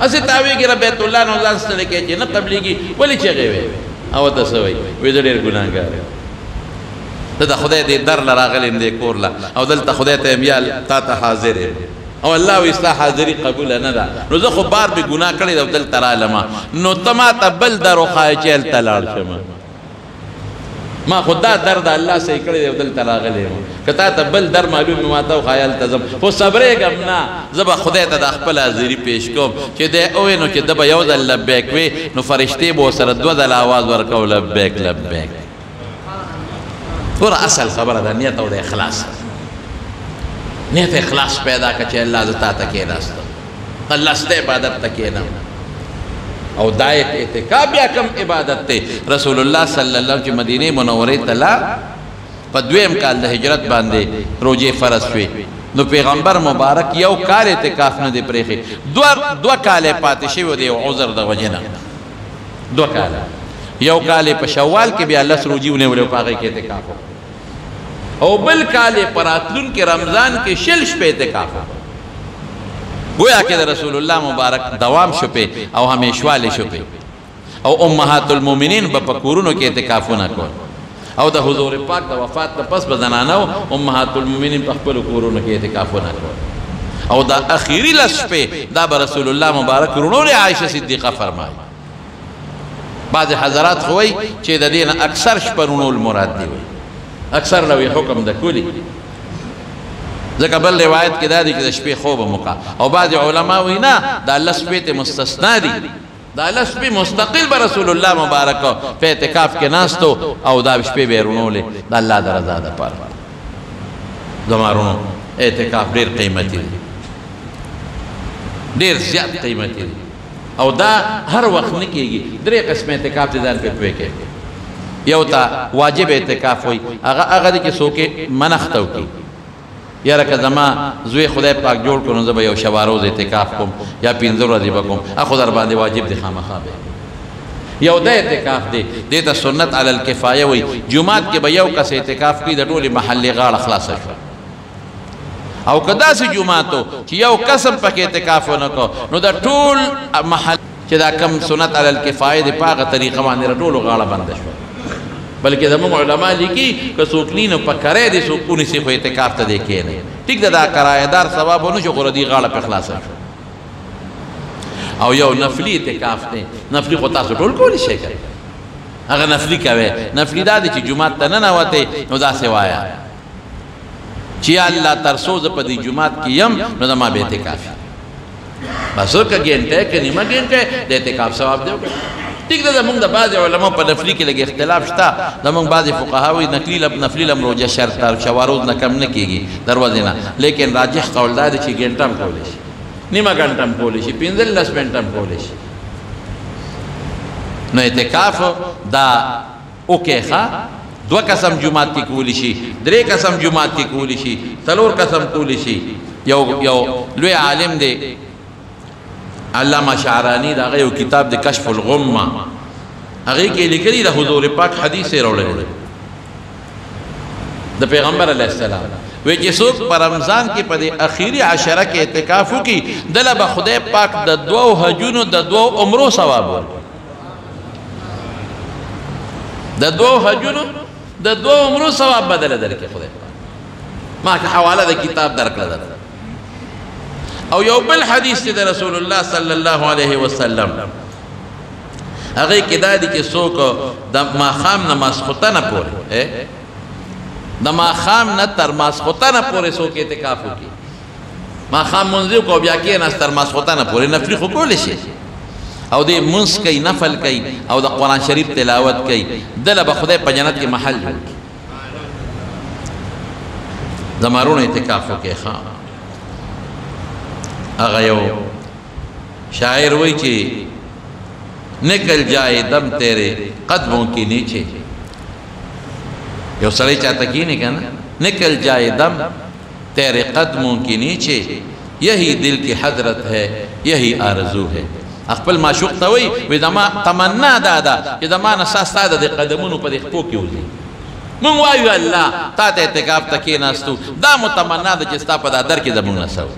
اسې تاویږي بیت الله نو ځان ستړی کوي چې نه قبلېږي ولې چغي وي او ته سوي وې د ډېر ګناهګار ته د خدای دې در لراغلم دې کور لا او دلته خدای ته میال تا ته حاضر او الله وي ستا حاضري قبول نه ده نو زه خو بار به ګناه کړی او دلته رالم نو ته ما ته بل درو خای چې هلته لاړ شم ما خدا درد الله صحیح کړی دی دلته راغلی که تا ته بل در معلوم ما ته خیال ته ځم خو صبرېږم نه زه به خدای ته د خپل حاضري پیش کوم چې دی ووایي نو چې ده به یو ځل لبیک وي نو فرشتې به ورسره دوه ځله اواز ورکو لبیک لبیک ګوره اصل خبره ده نیت او د اخلاص نیت اخلاص پیدا کړه چې الله زه تا ته کېناستم الله ستا عبادت ته کېنم او دایت اعتکاف بیا کم عبادت ته رسول الله صلی الله علیه وسلم مدینه منوره ته لا په دویم کال د هجرت باندې روزه فرض شوې نو پیغمبر مبارک یو کال اعتکاف نه دی پرېښی دوه کال پاتې شوی دی عذر د وجنه دوه کال یو کال په شوال کې بیا لس روزي ونیولې په هغه کې اعتکاف او بل کال په راتلونکي رمضان کې شل شپې اعتکاف گویا کہ رسول اللہ مبارک دوام شپے او ہمیشوالی شپے او امہات المومنین با پکورونو کے اعتکافونا کول او دا حضور پاک دا وفات دا پس بزنانو امہات المومنین پا خپلو کورونو کے اعتکافونا کول او دا اخیری لشپے دا با رسول اللہ مبارک رونول عائشہ صدیقہ فرمائی بعض حضرات خوئی چه دا دین اکثر شپا رونول مراد دی ہوئی اکثر لوی حکم دا کولی ځکه بل روایت کې دا دی چې د شپې خوب موقع او بعض علما وایي نه دا الله شپې ته مستثنا دي دا الله شپې مستقل به رسول الله مبارک په اعتکاف کې ناستو او دا شپې به رونولې د الله د رضا دپاره زما رونو اعتکاف ډېر قیمتي دی ډېر زیات قیمتي دی او دا هر وخت نه کېږي درې قسم اعتکاف دې ځان پې پوه کړي یو ته واجب اعتکاف وایي هغه دی چې څوک منښته وکړي یاره که زما زوی خدای پاک جوړ کړو نو زه به یو شبه روز اعتکاف کوم یا 15 ورځې به کوم خو در باندې واجب دی خامخا به یو دا اعتکاف دی دې ته سنت علی الکفایه وایي جومات کې به یو کس اعتکاف کوي د ټولې محلې غاړه خلاصه شوه او که داسې جومات و چې یو کس هم پکې اعتکاف ونه کړو نو د ټول محل چې دا کم سنت علی الکفایه دی په هغه طریقه باندې د ټولو غاړه بنده شوه بلکہ زمون علماء لکی کہ سوکنینو پا کرے دی سوکونی سی خو اعتکاف تا دیکھے نہیں ٹھیک دا کرایہ دار ثواب ہونو شو غردی غاڑا پہ خلاصا شو او یو نفلی اعتکاف تے نفلی خو تاسو ٹول کولی شے کرے اگر نفلی کوئے نفلی دا دی چی جماعت تا ننواتے نو دا سوایا چی اللہ ترسوز پا دی جماعت کی یم نو دا ما بے اعتکافی بس کا گینٹے کہ نیمہ گینٹے دے اعتکاف ثواب دیو گا ٹھیک دا مونږ د بعض علماء په نفلی کې لږ اختلاف شته د مونږ بعض فقهاوی نفلی لم روزه شرط تر شواروز نه کم نه کیږي دروازه نه لیکن راجح قول دا دی چې ګنټم کولی شي نیمه ګنټم کولی شي 15 منټم کولی شي نو اعتکاف دا اوکې ښه دوه قسم جماعت کې کولی شي درې قسم جماعت کې کولی شي څلور قسم کولی شي یو لوی عالم دی علامہ شعرانی دا غیو کتاب دی کشف الغمہ اگئی کے لکلی دا حضور پاک حدیث سے روڑے دے دا پیغمبر علیہ السلام وی جسوک پر رمضان کی پا دی اخیری عشرہ کے اعتکافو کی دل با خدای پاک دا دو حجون دا دو عمرو ثواب ہو دا دو حجون دا دو عمرو ثواب بدل در کے خدای پاک ماں کا حوالہ دا کتاب درک لدر او یو بل حدیث دی رسول اللہ صلی اللہ علیہ وسلم اگئی کدا دی کہ سوک دا ماخام نماز خطا نہ پورے دا ماخام نہ ترماز خطا نہ پورے سوک اعتکافو کی ماخام منزیو کو بیا کیا ناس ترماز خطا نہ پورے نفلی خو کولے شے او دی منس کئی نفل کئی او دا قرآن شریف تلاوت کئی دل با خدای پا جنت کی محل جو کی زمارون اعتکافو کے خام اغیو شاعر وی چی نکل جائے دم تیرے قدموں کی نیچے یو سڑی چاہتا کی نہیں کہنا نکل جائے دم تیرے قدموں کی نیچے یہی دل کی حضرت ہے یہی آرزو ہے اقبل معشوق تاوی وی دما تمنا دادا کہ دما نساس دادا دے قدمونو پا دیکھ پوکی ہوزی من وایو اللہ تا تا اعتکاف تکی ناستو دا متمنا دا جستا پا دا در کی دمون نساو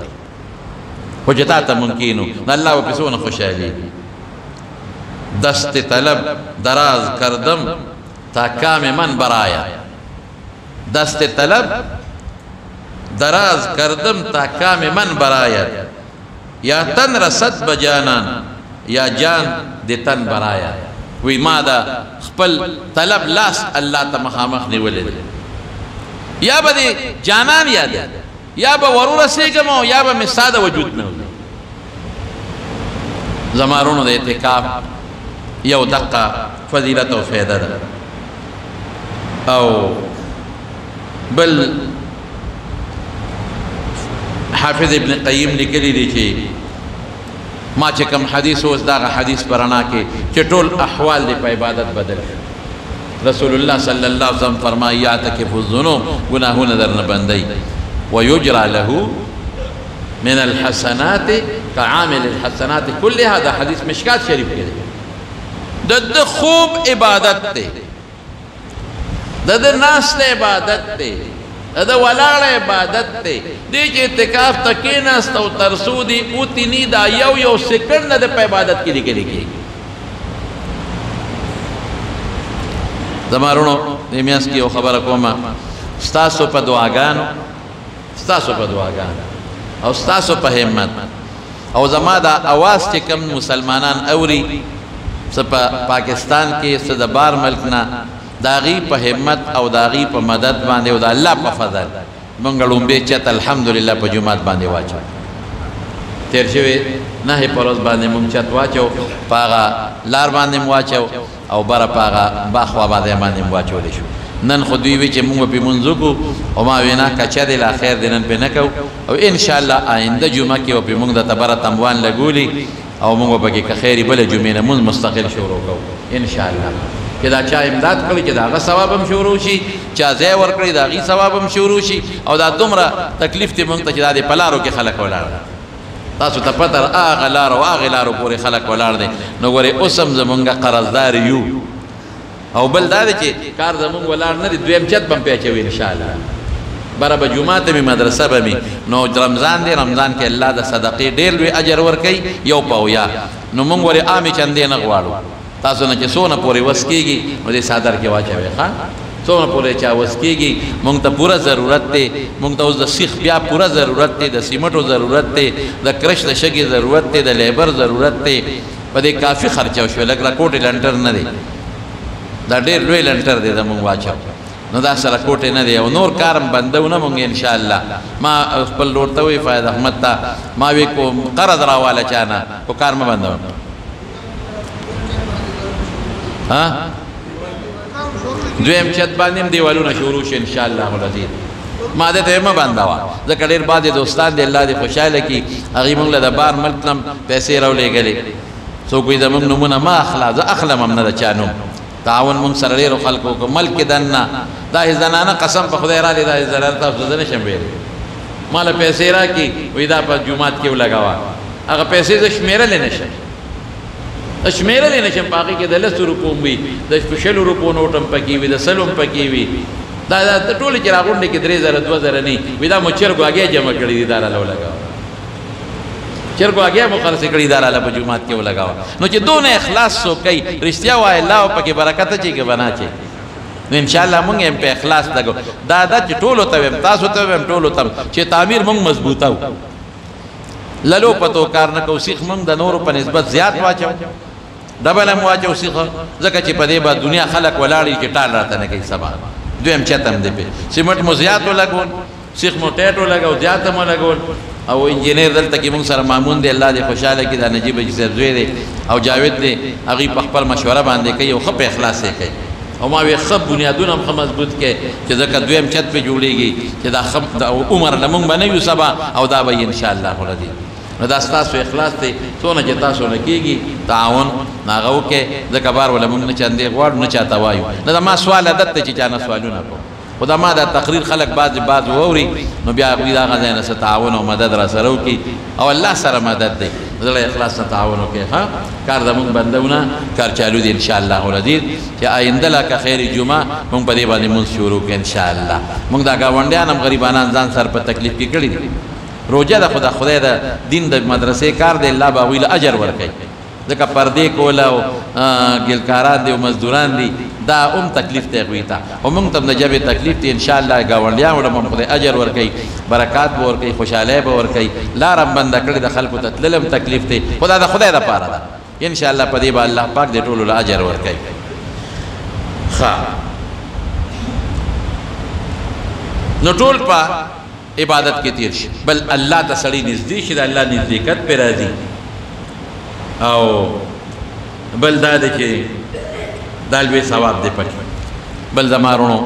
خو جتا تا ممکنو نا اللہ و پسون خوش آلی دست طلب دراز کردم تا کام من برآید. دست طلب دراز کردم تا کام من برآید. یا تن رسد بجانان یا جان د تن برآید. وی ما دا خپل طلب لاس الله ته مخامخ نیولې دی، یا به د جانان یاد یا به ور رسېږم او یا به مې ستا د وجود نه وځي. زمارونو د اعتکاف یو دقه فضیلت او فایده ده. او بل حافظ ابن قیم لیکلی دی چې ما چې کوم حدیث اوس دغه حدیث پرانا کې چې ټول احوال دی په عبادت بدل. رسول الله صلی الله علیه وسلم فرمایي یعتکف الذنوب، گناهونه درنه بندي، ويجرى له من الحسنات كعامل الحسنات كلها. دا حدیث مشکات شریف کې دی. د خوب عبادت دی، د ناست عبادت دی، د ولاړ عبادت دی. دی چې اعتکاف ته کېناست او ترسو دی اوتینی دا یو سکنډ نه د په عبادت کې لیکلی کېږي. زمارونو دې میاشت کې یو خبره کومه، ستاسو په دعاګانو او ستاسو په همت او زما دا اواز چې کوم مسلمانان اوري څه په پاکستان کې څه د بار ملک نه، داغي په همت او داغي په مدد باندې او د الله په فضل مونږ لومبې چت الحمدلله په جمعات باندې واچو. تیر شوی نه په ورځ باندې مونږ چت واچو، پاغه لار باندې واچو او بره پاغه باخوا باندې واچول شو. نن خو دوی وی چې مونږ په منځو کو او ما وینا کچا دی لا خیر دینن په نکو او ان شاء الله آینده جمعه کې او په مونږ د تبرت اموان لګولي او مونږ به کې خیری بل جمعه نه مونږ مستقل شروع کوو ان شاء الله. چې دا چا امداد کړي چې داغه ثواب هم شروع شي، چا ځای ورکړي داغي ثواب هم شروع شي. او دا دومره تکلیف ته مونږ ته چې د پلارو کې خلک ولاړ، تاسو ته پته هغه لار او هغه لارو پورې خلک ولاړ دي. نو ګورې اوس هم زمونږ قرضدار یو. او بل دا دی چې کار زمونږ ولاړ نه دی، دویم چت به هم پیچوي ان شاء الله. بره به جمعه ته مې مدرسه به مې. نو رمضان دی، رمضان کې الله د صدقې ډېر لوی اجر ورکوي، یو پاویا. نو مونږ ورې عامې چندې نه غواړو. تاسو نه چې څونه پورې وس کېږي نو دې څادر کې واچوئ. ښه څومره پورې چا وس کېږي. مونږ ته پوره ضرورت دی، مونږ ته اوس د سیخ بیا پوره ضرورت دی، د سیمټو ضرورت دی، د کرش د شګې ضرورت دی، د لیبر ضرورت دی. په دې کافي خرچه وشوه، لږ راکوټې لنټر نه دی، دا ډېر لوی لنټر دی زمونږ واچو. نو دا سره کوټې نه دی او نور کارم بندو نه مونږ ان شاء الله. ما خپل لور ته وی فایده احمد ته ما وی کو قرض راواله چانه کو کار مې بندو. ها دویم چت باندې دیوالونه شروع شي ان شاء الله العزیز. ما دې ما بندوا ځکه ډېر بعد دوستان دې الله دې خوشاله کی هغه مونږ له بار ملک نم پیسې راولېږلې. څوک وي زمونږ نمونه ما اخلا زه اخلم هم نه د چا نوم. تعاون مونږ سره ډېرو خلکو کو ملک دننه دا زنانه قسم په خدای را دې دا زرار تاسو زه نشم ویلی. ماله پیسې راکړي وایي دا په جومات کې ولګوه. هغه پیسې زه شمېرلی نشم، شمېرلی نشم. په هغې کې د 10 روپو وي، د 20 روپو نوټ هم پکې وي، د 100 هم پکې وي. دا ټولې چې راغونډې کې 3000 2000 نه وي. دا مو چرګو هګۍ جمع کړي دي، دا راله ولګوه. چرګو هګۍ مو خرڅې کړي، دا راله په جومات کې ولګوه. نو چې دونه اخلاص څوک کوي رښتیا وایي الله پکې برکت اچي که بنا اچي. نو ان شاء الله مونږ هم په اخلاص لګو. دا چې ټولو ته ویم، تاسو ته ویم، ټولو ته چې تعمیر مونږ مضبوطه و. للو پتو کار نه کوو. سیخ مونږ د نورو په نسبت زیات واچو، ډبل هم واچو سیخه، ځکه چې په دې به دنیا خلک ولاړ چې ټال راته نه کوي سبا. دویم چت هم دی پې سیمټ مو زیات ولګول، سیخ مو ټیټ ولګو، زیات هم ولګول. او انجینیر دلته کې مونږ سره مامون دی، الله دې خوشحاله کړي. دا نجیب اجي صاحب زوی دی او جاوید دی، هغوی په خپل مشوره باندې کوي او ښه په اخلاص یې کوي. او ما وی ښه بنیادونه هم ښه مضبوط کړي چې ځکه دویم چت پې جوړېږي چې دا ښه عمر له مونږ به نه یو سبا او دا به ان شاء الله العزیز. نو دا ستاسو اخلاص دی، څونه چې تاسو نه کېږي تعاون هغه وکړئ، ځکه بار وله مونږ نه چندې غواړو نه چاته وایو. نه دا ما سوال عادت دی چې چا نه سوالونه کوو، خو دا ما دا تقریر خلک بعض واوري نو بیا هغوی د هغه ځای نه څه تعاون او مدد را سره وکړي او الله سره مدد دی. زړه اخلاص نه تعاون وکړئ. ښه کار زمونږ بندونه کار چالو دی ان شاء الله العزیز. چې آینده لا که خیر جمعه مونږ په دې باندې مونځ شروع کړو ان شاء الله. مونږ دا ګاونډیان هم غریبانان ځان سره په تکلیف کې کړي دي. روجه د خدای د دین د مدرسې کار دی، الله به هغوی له اجر ورکوي. ځکه پردې کول او ګلکاران دي او مزدوران دي دا هم تکلیف دی هغوی ته خو موږ ته هم د ژبې تکلیف دی انشاءالله ګاونډیانو له هم خدای اجر ورکوي برکات به ورکوي خوشحالۍ به ورکوي لاره هم بنده کړې د خلکو ته تلل هم تکلیف دی خو دا د خدای دپاره ده انشاءالله په دې به الله پاک دې ټولو له اجر ورکوي ښه نو ټول په عبادت کې تیر شي بل الله ته سړی نږدې شي د الله نزدېکت پرې راځي او بل دا دی چې دا لوی ثواب دی پکې بل زما وروڼو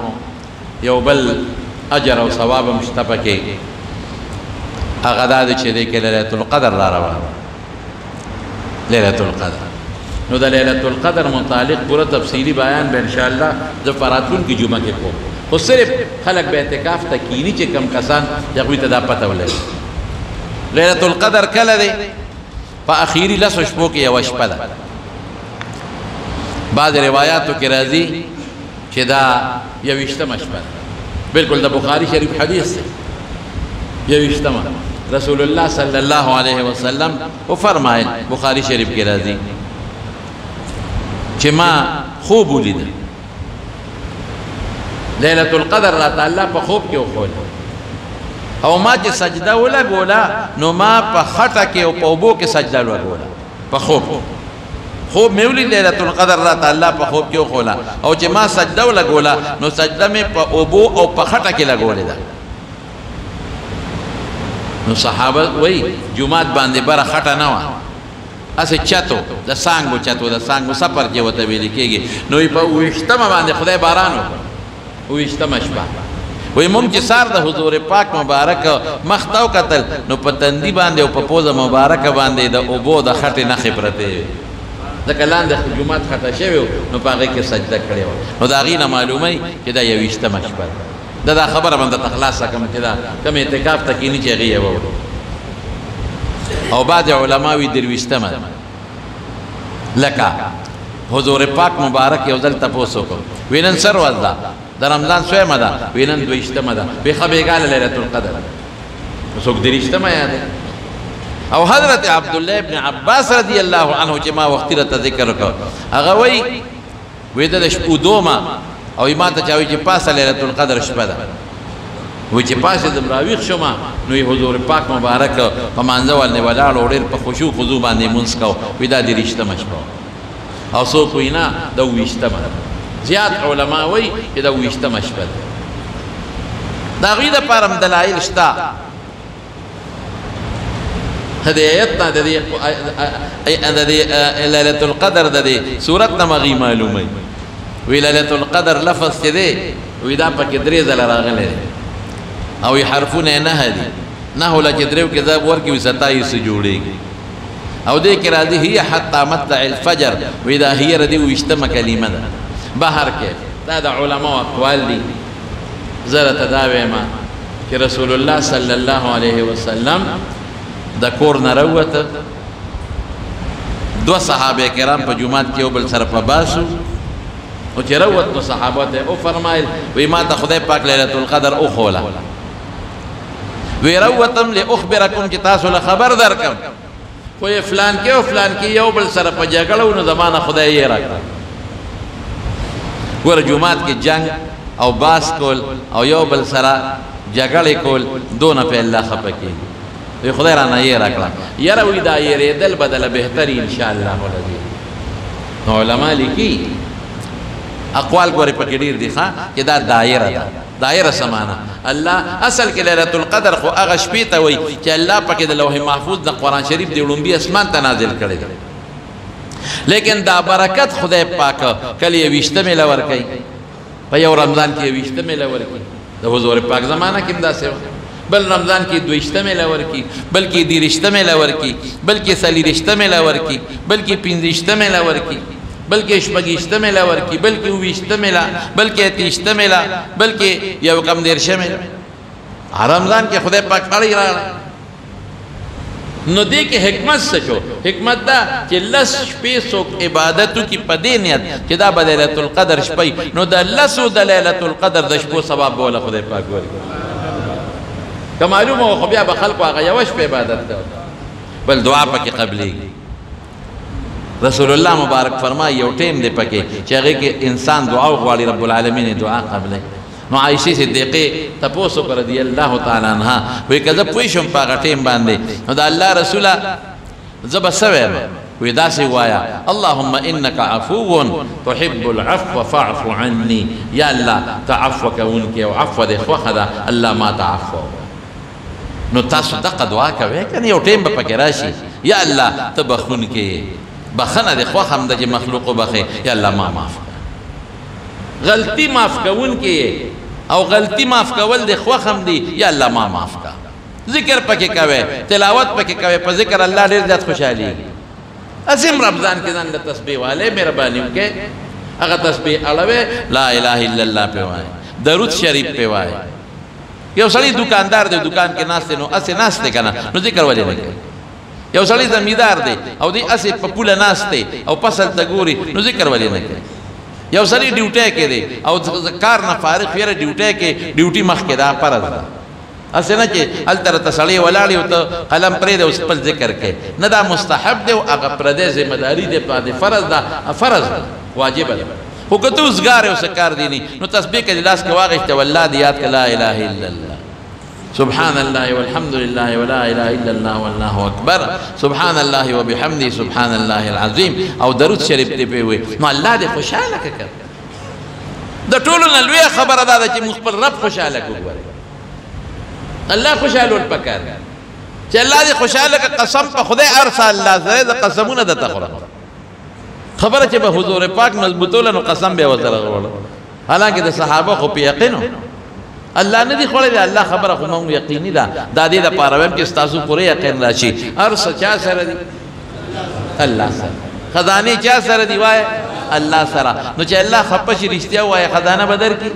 یو بل اجر او ثواب هم شته پکې هغه دا دی چې دی کې لیلة القدر را روانه لیلة القدر نو د لیلة القدر متعلق پورا تفصیلی بیان به انشاءالله زه په راتلونکي جمعه کې کوم خو صرف خلک به اعتکاف ته کینی چې کم کسان هغوی ته دا پته ولري لیلة القدر کله دی په اخیری لسو شپو کې یوه شپه ده بعض روایاتو کې راځي چې دا یویشتمه شپه ده بالکل د بخاري شریف حدیث دی یویشتمه رسول الله صلی الله علیه وسلم وفرمایل بخاري شریف کې راځي چې ما خوب ولیده لیلة القدر را تعالی په خوب کې وښول او ما چې سجده ولګوله نو ما په خټه کې او په اوبو کې سجده ولګوله په خوب خوب مې ولید لیلة القدر را تعالی په خوب کې وښوله او چې ما سجده ولګوله نو سجده مې په اوبو او په خټه کې لګولې ده نو صحابه وایي جومات باندې بره خټه نه وه اسې چتو د سانګو چتو د سانګو سفر چې ورته ویل کېږي نو په اوویشتمه باندې خدای باران وکړ اوویشتمه شپه وایي موږ چې سار د حضور پاک مبارک مخ ته وکتل نو په تندي باندې او په پوزه مبارکه باندې د اوبو د خټې نښې پرتې وې ځکه لاندې جومات خټه شوی و نو په هغې کې سجده کړې وه نو د هغې نه معلوموي چې دا یویشتمه شپه ده دا خبره به درته خلاصه کړم چې دا کوم اعتکاف ته کیني چې هغې یې ووړو او بعض علما وی درویشتمه ده لکه حضور پاک مبارک یو ځل تپوس وکړو وی نن څه ورځ ده د رمضان څویمه ده وی نن دویشتمه ده وی ښه بېګاله لیلة القدر څوک درویشتمه یادوي او حضرت عبدالله ابن عباس رضی الله عنه چې ما وختي راته ذکر وکړ هغه وی د شپو دومه او ما ته چا وی چې پاسه لیلة القدر شپه ده وی چې پاسېدم راویښ شومه نو یې حضور پاک مبارک په مانځه باندې ولاړ او ډېر په خشوع خضوع باندې لمونځ کو وی دا دېرشتمه شپه او څوک وی نه د اوویشتمه ده زیات علما وی چې د اوویشتمه شپه ده د هغوی دپاره هم دلایل شته هدایت نه د دې لیلة القدر د دې صورت نه مغی معلوموي وی لیلة القدر لفظ چې دی وی دا پکې درې ځله راغلی دی او یې حرفونه یې نهه دي نهو له چې درېو کې ضرب ورکړي وي 27 جوړېږي او دې کې راځي هي حتی مطلع الفجر وی دا هي د دې اوویشتمه کلمه ده بهر کې دا د علماو اقوال دي زه راته دا وایم چې رسول الله صلی الله علیه وسلم د کور نه راووته دوه صحابه کرام په جومات کې یو بل سره په باسو او چې راووت نو صحابه ته وفرمایل وی ما ته خدای پاک لیلة القدر وښوله وی راووتم لاخبرکم چې تاسو له خبر درکم خو یې فلان کې او فلان کې یو بل سره په جګړه و نو زما نه خدای یې راکړه ګوره جومات کې جنګ او باس کول او یو بل سره جګړې کول دونه په الله خفه کېږي وی خدای رانه یې راکړه یاره وی دا یېرېدل بدله بهتري انشاءالله العظیم نو علما لیکي اقوال ګورې پکې ډېر دي ښه چې دا دایره ده دایره سمانه الله اصل کې لیلة القدر خو هغه شپې ته وایي چې الله پکې د لوح محفوظ د قرآن شریف د لومبي اسمان ته نازل کړی دی لیکن دا برکت خدای پاک کله یویشتمې له ورکوي په یو رمضان کې یویشتمې له ورکوي د حضور پاک زمانه کې هم داسې وه بل رمضان کې دویشتمې له ورکوي بلکې دېرشتمې له ورکوي بلکې څلېرشتمې له ورکوي بلکې پنځهشتمې له ورکوي بلکې شپږشتمې له ورکوي بلکې اوویشتمې له بلکې اتېشتمې له بلکې یو کم دېرشمې له رمضان کې خدای پاک اړی راغلی نو دې کې حکمت څه شو حکمت دا چې لس شپې څوک عبادت وکړي په دې نیت چې دا به لیلة القدر شپه نو د لسو د لیلة القدر د شپو ثواب به وله خدای پاک ورکړي که معلومه وه خو بیا به خلکو هغه یوه شپه عبادت کوي بل دعا پکې قبلېږي رسول الله مبارک فرمایي یو ټیم دی پکې چې هغې کې انسان دعا وغواړي رب العالمین دعا قبلوي. نو عایشې صدیقې تپوس وکړه رضی الله تعالی عنها وایي که زه پوه شم په هغه ټیم باندې نو د الله رسوله زه به څه وایم؟ وی داسې وایه اللهم انک عفو تحب العفو فاعف عني. یا الله ته عفو کوونکی او عفو دې خوښه ده، الله ما ته عفو. نو تاسو دغه دعا کوئ که نه یو ټیم به پکې راشي یا الله ته بخونکی بخنه دې خوښ هم ده چې مخلوق وبخې یا الله ما معاف کړه. غلطي معاف کوونکی او غلطي معاف کول دې خوښ هم دي یا الله ما معاف کړه. ذکر پکې کوئ، تلاوت پکې کوئ، په ذکر الله ډېر زیات خوشحالېږي. اسیم رمضان کې ځان له تسبیح والے مهرباني وکړئ، هغه تسبیح اړوئ، لا اله الا الله پې وایئ، درود شریف پې وایئ. یو سړی دکاندار دی دکان کې ناست دی نو اسې ناست دی که نه نو ذکر ولې نه کوي؟ یو سړی زمیندار دی او دی اسې په پوله ناست دی او فصل ته ګوري نو ذکر ولې نه کوي؟ یو سړی ډیوټۍ کې دی او کار نه فارغ یاره ډیوټۍ کې ډیوټي مخکې دا فرض ده. اسې نه چې هلته راته سړی ولاړ او ته قلم پرېږدی او خپل ذکر کوې، نه دا مستحب دی او هغه پردی ذمهداري دی باندې فرض ده، فرض ده، واجبه ده. خو که ته اوسګار یې اوسه کار دی نه نو تسبیح که دې لاس کې واخېسته والله دې یاد کړه لا اله الا الله سبحان الله والحمد لله ولا اله الا الله والله اکبر سبحان الله وبحمده سبحان الله العظیم او درود شریف دې پې ووایې نو الله دې خوشحاله کړه. د ټولو نه لویه خبره دا ده چې موږ خپل رب خوشحاله کړو. الله خوشحالول پکار چې الله دې خوشحاله کړه. قسم په خدای هر څه الله سره د قسمونه درته خورم خبره چې به حضور پاک مضبوطوله نو قسم به ورسره وړه. حالانکه د صحابه خو په یقین الله نه دي خوړلی، الله خبره خو موږ یقیني ده. دا دې دپاره وایم چې ستاسو پوره یقین راشي هر څه چا سره دي؟ الله سره. خزانې چا سره دي؟ وایه الله سره. نو چې الله خفه شي رښتیا ووایه خزانه به درکړي؟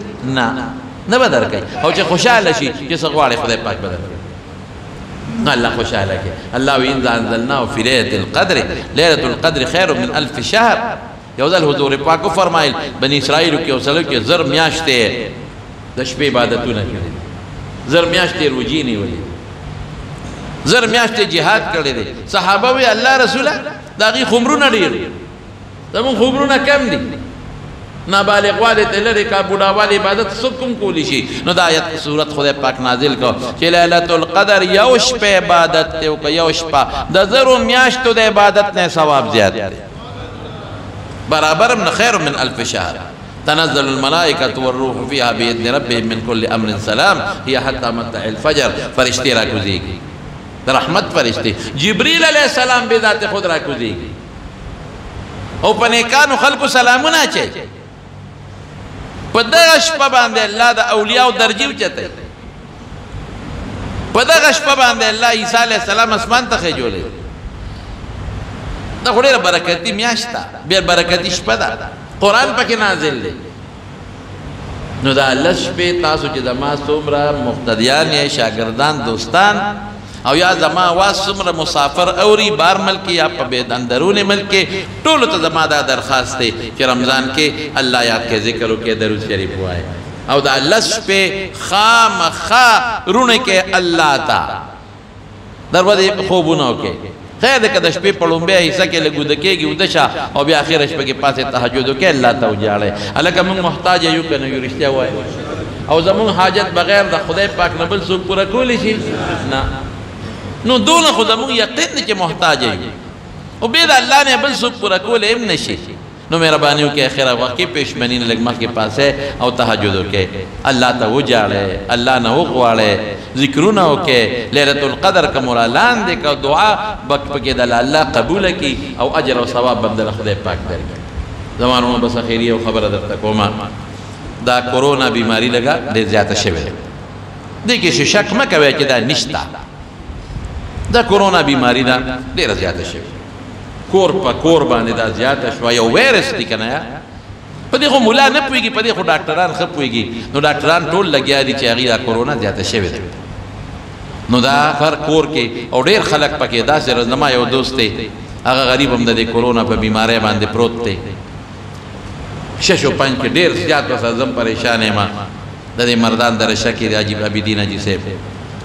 نه به درکوي. او چې خوشحاله شي چې څه غواړي خدای پاک به درکوي. الله خوشحاله کړي. الله وی انا انزلناه فی لیلة القدر لیلة القدر خیر من الف شهر. یو ځل حضور پاک فرمایل بني اسرائیلو کې اوسلو کې زر میاشتې د شپې عبادتونه کړي، زر میاشتې روجې نیولې، زر میاشتې جهاد کړی دی. صحابه وی الله رسوله د هغې خمرونه ډېر زمونږ خمرونه کم دي، نابالغ والي ته لرې کا بوډاوالي عبادت څوک کوم کولی شي. نو دا آیت صورت خدای پاک نازل کو چې لیلة القدر یو شپه عبادت ته وکړه، یو شپه د زرو میاشتو د عبادت نه ثواب زیات دی، برابر من خیر من الف شهر. تنزل الملائکة والروح فيها بإذن ربهم من كل أمر سلام هي حتى مطلع الفجر. فرشتي راکوزیږي د رحمت فرشتي. جبريل علیه السلام به ذات خود راکوزیږي او په نیکانو خلکو سلامونه اچوي. په دغه شپه باندې الله د اولیاءو درجې اوچتوي. په دغه شپه باندې الله عیسی علیه السلام اسمان ته خېجولی. دا خو ډېره برکتي میاشت ده، ډېر برکتي شپه ده، قرآن پکې نازل دی. نو دا لس شپې تاسو چې زما څومره مقتدیان یې شاګردان دوستان او یا زما آواز څومره مسافر اوري بار ملک یا په اندرون ملک ټولو ته زما دا درخواست دی چې رمضان کې الله یاد کې ذکر وکړي، درود شریف ووایي او دا لس شپې خامخا روڼې کې الله ته دروازې خوبونه وکړي. خیر دی که د شپې په لومبۍ حصه کې لږ وده کېږي وده شه او بیا اخره شپه کې پاسې تهجد وکړي الله ته وجاړئ. هلکه موږ محتاج یو که نه یو؟ رښتیا ووایي. او زمونږ حاجت بغیر د خدای پاک نه بل څوک پوره کولی شي؟ نه. نو دونه خو زمونږ یقین دی چې محتاج یو او بې د الله نه بل څوک پوره کولی هم نه شي. نو مهرباني وکړئ اخره وخت کې پېشمني نه لږ مخکې پاسې او تهجد وکړئ، الله ته وجاړئ، الله نه وغواړئ، ذکرونه وکړئ. لیلة القدر که مرالان دی که دعا پکې د الله قبوله کړي او اجر او ثواب به د خدای پاک درکړي. زمانونه بس اخري یو خبره درته کومه، دا کورونا بیماري لږه ډېر زیاته شوې ده. دې کې شک مه کوئ چې دا نشته، دا کورونا بیماري ده ډېره زیاته شوې، کور په کور باندې دا زیاته شوه. یو ویرس دی که نه، په دې خو ملا نه پوهېږي، په دې خو ډاکټران ښه پوهېږي. نو ډاکټران ټول لګیا دي چې هغې دا کورونا زیاته شوې ده. نو دا هر کور کې او ډېر خلک پکې داسې زما یو دوست دی هغه غریب هم د دې کورونا په بیمارۍ باندې پروت دی، شش و پنج کې ډېر زیات وسه زم پریشان یم. د دې مردان د رشه کې د عجیب عابدین حاجي صاحب